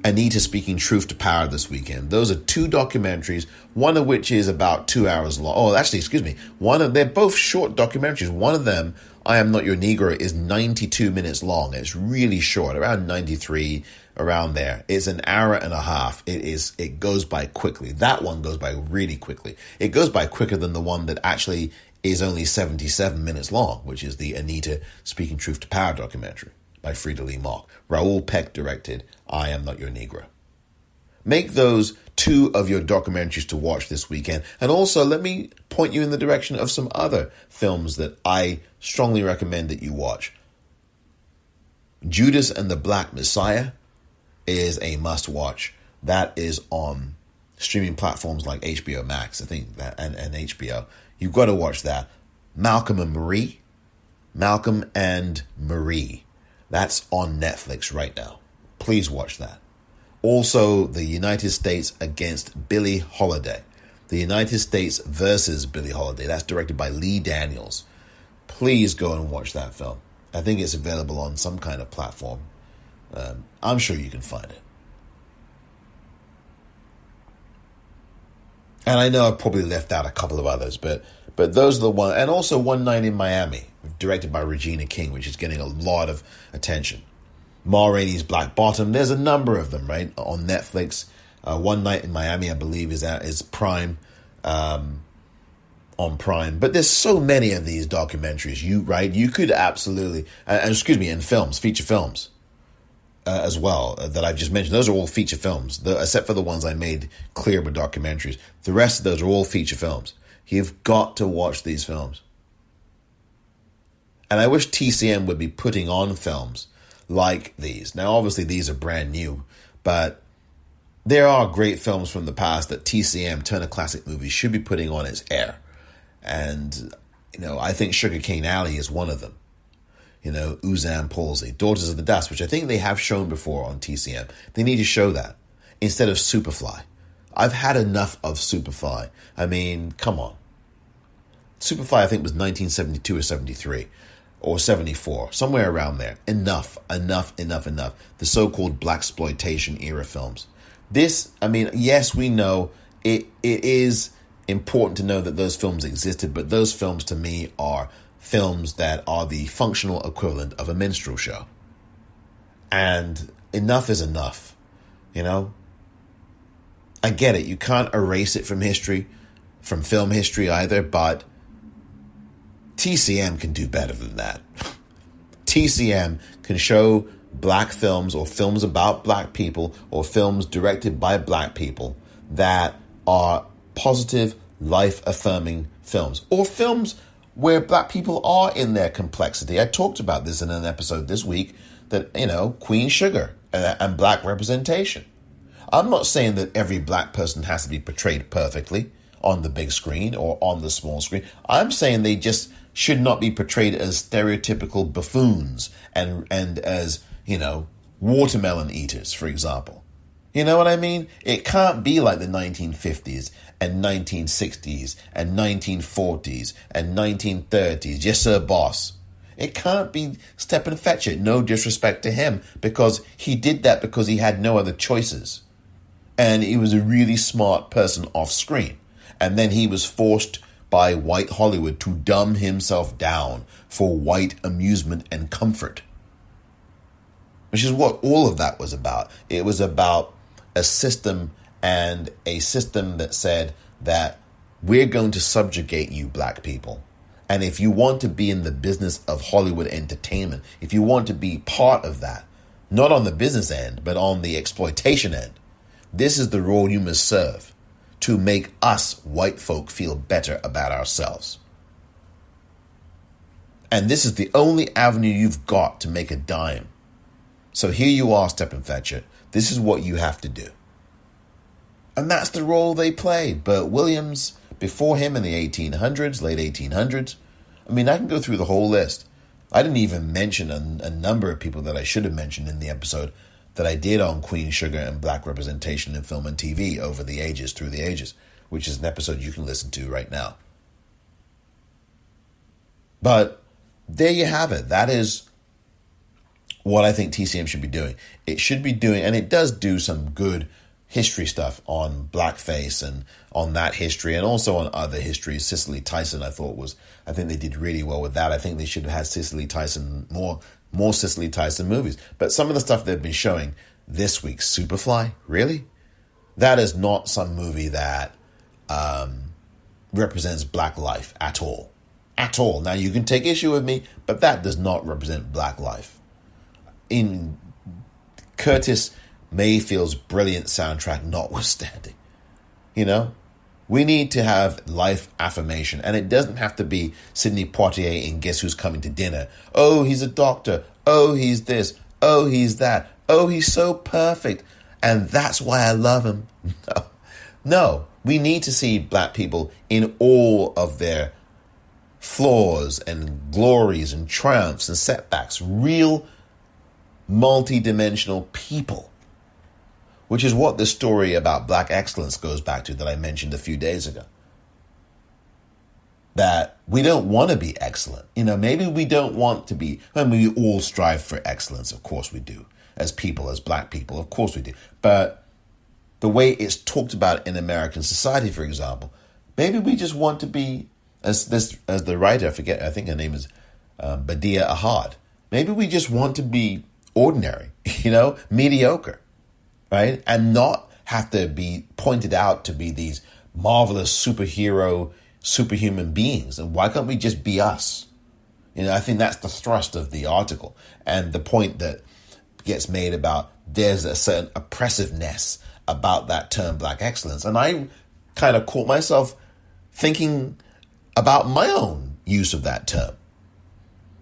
Anita Speaking Truth to Power this weekend. Those are two documentaries, one of which is about 2 hours long. Oh, actually, excuse me. They're both short documentaries. One of them, I Am Not Your Negro, is 92 minutes long. It's really short, around 93, around there. It's an hour and a half. It goes by quickly. That one goes by really quickly. It goes by quicker than the one that actually is only 77 minutes long, which is the Anita Speaking Truth to Power documentary by Frida Lee Mock. Raoul Peck directed I Am Not Your Negro. Make those two of your documentaries to watch this weekend. And also let me point you in the direction of some other films that I strongly recommend that you watch. Judas and the Black Messiah is a must watch. That is on streaming platforms like HBO Max, I think, that and HBO. You've got to watch that. Malcolm and Marie. That's on Netflix right now. Please watch that. Also, The United States Against Billie Holiday. The United States versus Billie Holiday. That's directed by Lee Daniels. Please go and watch that film. I think it's available on some kind of platform. I'm sure you can find it. And I know I've probably left out a couple of others, but those are the ones. And also One Night in Miami, directed by Regina King, which is getting a lot of attention. Ma Rainey's Black Bottom. There's a number of them, right, on Netflix. One Night in Miami, I believe, is Prime, on Prime. But there's so many of these documentaries. You could absolutely, and films, feature films, as well, that I've just mentioned. Those are all feature films, except for the ones I made clear with documentaries. The rest of those are all feature films. You've got to watch these films. And I wish TCM would be putting on films like these. Now, obviously, these are brand new, but there are great films from the past that TCM, Turner Classic Movies, should be putting on its air. And, I think Sugarcane Alley is one of them. Uzan Palsy, Daughters of the Dust, which I think they have shown before on TCM. They need to show that instead of Superfly. I've had enough of Superfly. I mean, come on. Superfly, I think, was 1972 or 73 or 74, somewhere around there. Enough. The so-called blaxploitation era films. Yes, we know it is important to know that those films existed, but those films to me are films that are the functional equivalent of a minstrel show. And enough is enough, you know? I get it. You can't erase it from history, from film history either, but TCM can do better than that. TCM can show black films or films about black people or films directed by black people that are positive, life-affirming films, or films where black people are in their complexity. I talked about this in an episode this week, that, you know, Queen Sugar and black representation. I'm not saying that every black person has to be portrayed perfectly on the big screen or on the small screen. I'm saying they just should not be portrayed as stereotypical buffoons and as, you know, watermelon eaters, for example. You know what I mean? It can't be like the 1950s and 1960s and 1940s and 1930s. Yes, sir, boss. It can't be Stepin Fetchit. No disrespect to him, because he did that because he had no other choices. And he was a really smart person off screen. And then he was forced by white Hollywood to dumb himself down for white amusement and comfort. Which is what all of that was about. It was about a system, and a system that said that we're going to subjugate you, black people. And if you want to be in the business of Hollywood entertainment, if you want to be part of that, not on the business end, but on the exploitation end, this is the role you must serve, to make us white folk feel better about ourselves. And this is the only avenue you've got to make a dime. So here you are, Stepin Fetchit. This is what you have to do. And that's the role they played. Burt Williams, before him in the 1800s, late 1800s. I mean, I can go through the whole list. I didn't even mention a number of people that I should have mentioned in the episode that I did on Queen Sugar and black representation in film and TV over the ages, through the ages, which is an episode you can listen to right now. But there you have it. That is what I think TCM should be doing. It should be doing, and it does do some good history stuff on blackface and on that history, and also on other histories. Cicely Tyson, I think they did really well with that. I think they should have had Cicely Tyson, more Cicely Tyson movies. But some of the stuff they've been showing this week, Superfly, really? That is not some movie that represents black life at all. At all. Now, you can take issue with me, but that does not represent black life. In Curtis Mayfield's brilliant soundtrack notwithstanding, you know, we need to have life affirmation, and it doesn't have to be Sidney Poitier in Guess Who's Coming to Dinner. Oh, he's a doctor. Oh, he's this. Oh, he's that. Oh, he's so perfect, and that's why I love him. No, we need to see black people in all of their flaws and glories and triumphs and setbacks. Real multi-dimensional people, which is what the story about black excellence goes back to that I mentioned a few days ago. That we don't want to be excellent. You know, maybe we don't want to be, I mean, we all strive for excellence. Of course we do. As people, as black people, of course we do. But the way it's talked about in American society, for example, maybe we just want to be, as the writer, I think her name is Badia Ahad. Maybe we just want to be ordinary, you know, mediocre, right? And not have to be pointed out to be these marvelous superhuman beings. And why can't we just be us? You know, I think that's the thrust of the article. And the point that gets made about there's a certain oppressiveness about that term black excellence. And I kind of caught myself thinking about my own use of that term,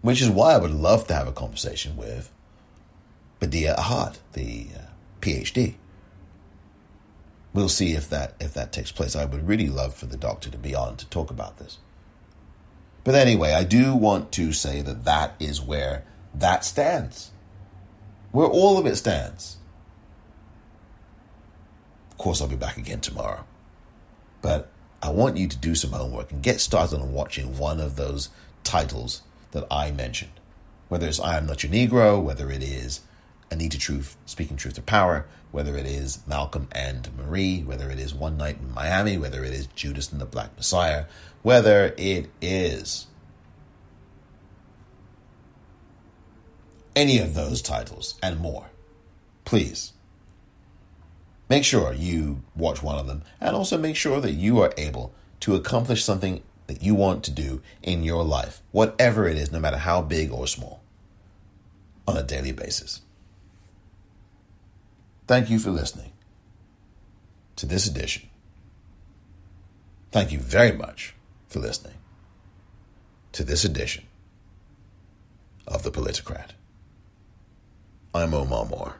which is why I would love to have a conversation with Badia Ahad, the PhD. We'll see if that takes place. I would really love for the doctor to be on to talk about this. But anyway, I do want to say that is where that stands. Where all of it stands. Of course, I'll be back again tomorrow. But I want you to do some homework and get started on watching one of those titles that I mentioned. Whether it's I Am Not Your Negro, whether it is Anita Truth, Speaking Truth to Power, whether it is Malcolm and Marie, whether it is One Night in Miami, whether it is Judas and the Black Messiah, whether it is any of those titles and more, please make sure you watch one of them, and also make sure that you are able to accomplish something that you want to do in your life, whatever it is, no matter how big or small, on a daily basis. Thank you for listening to this edition. Thank you very much for listening to this edition of the Politicrat. I'm Omar Moore.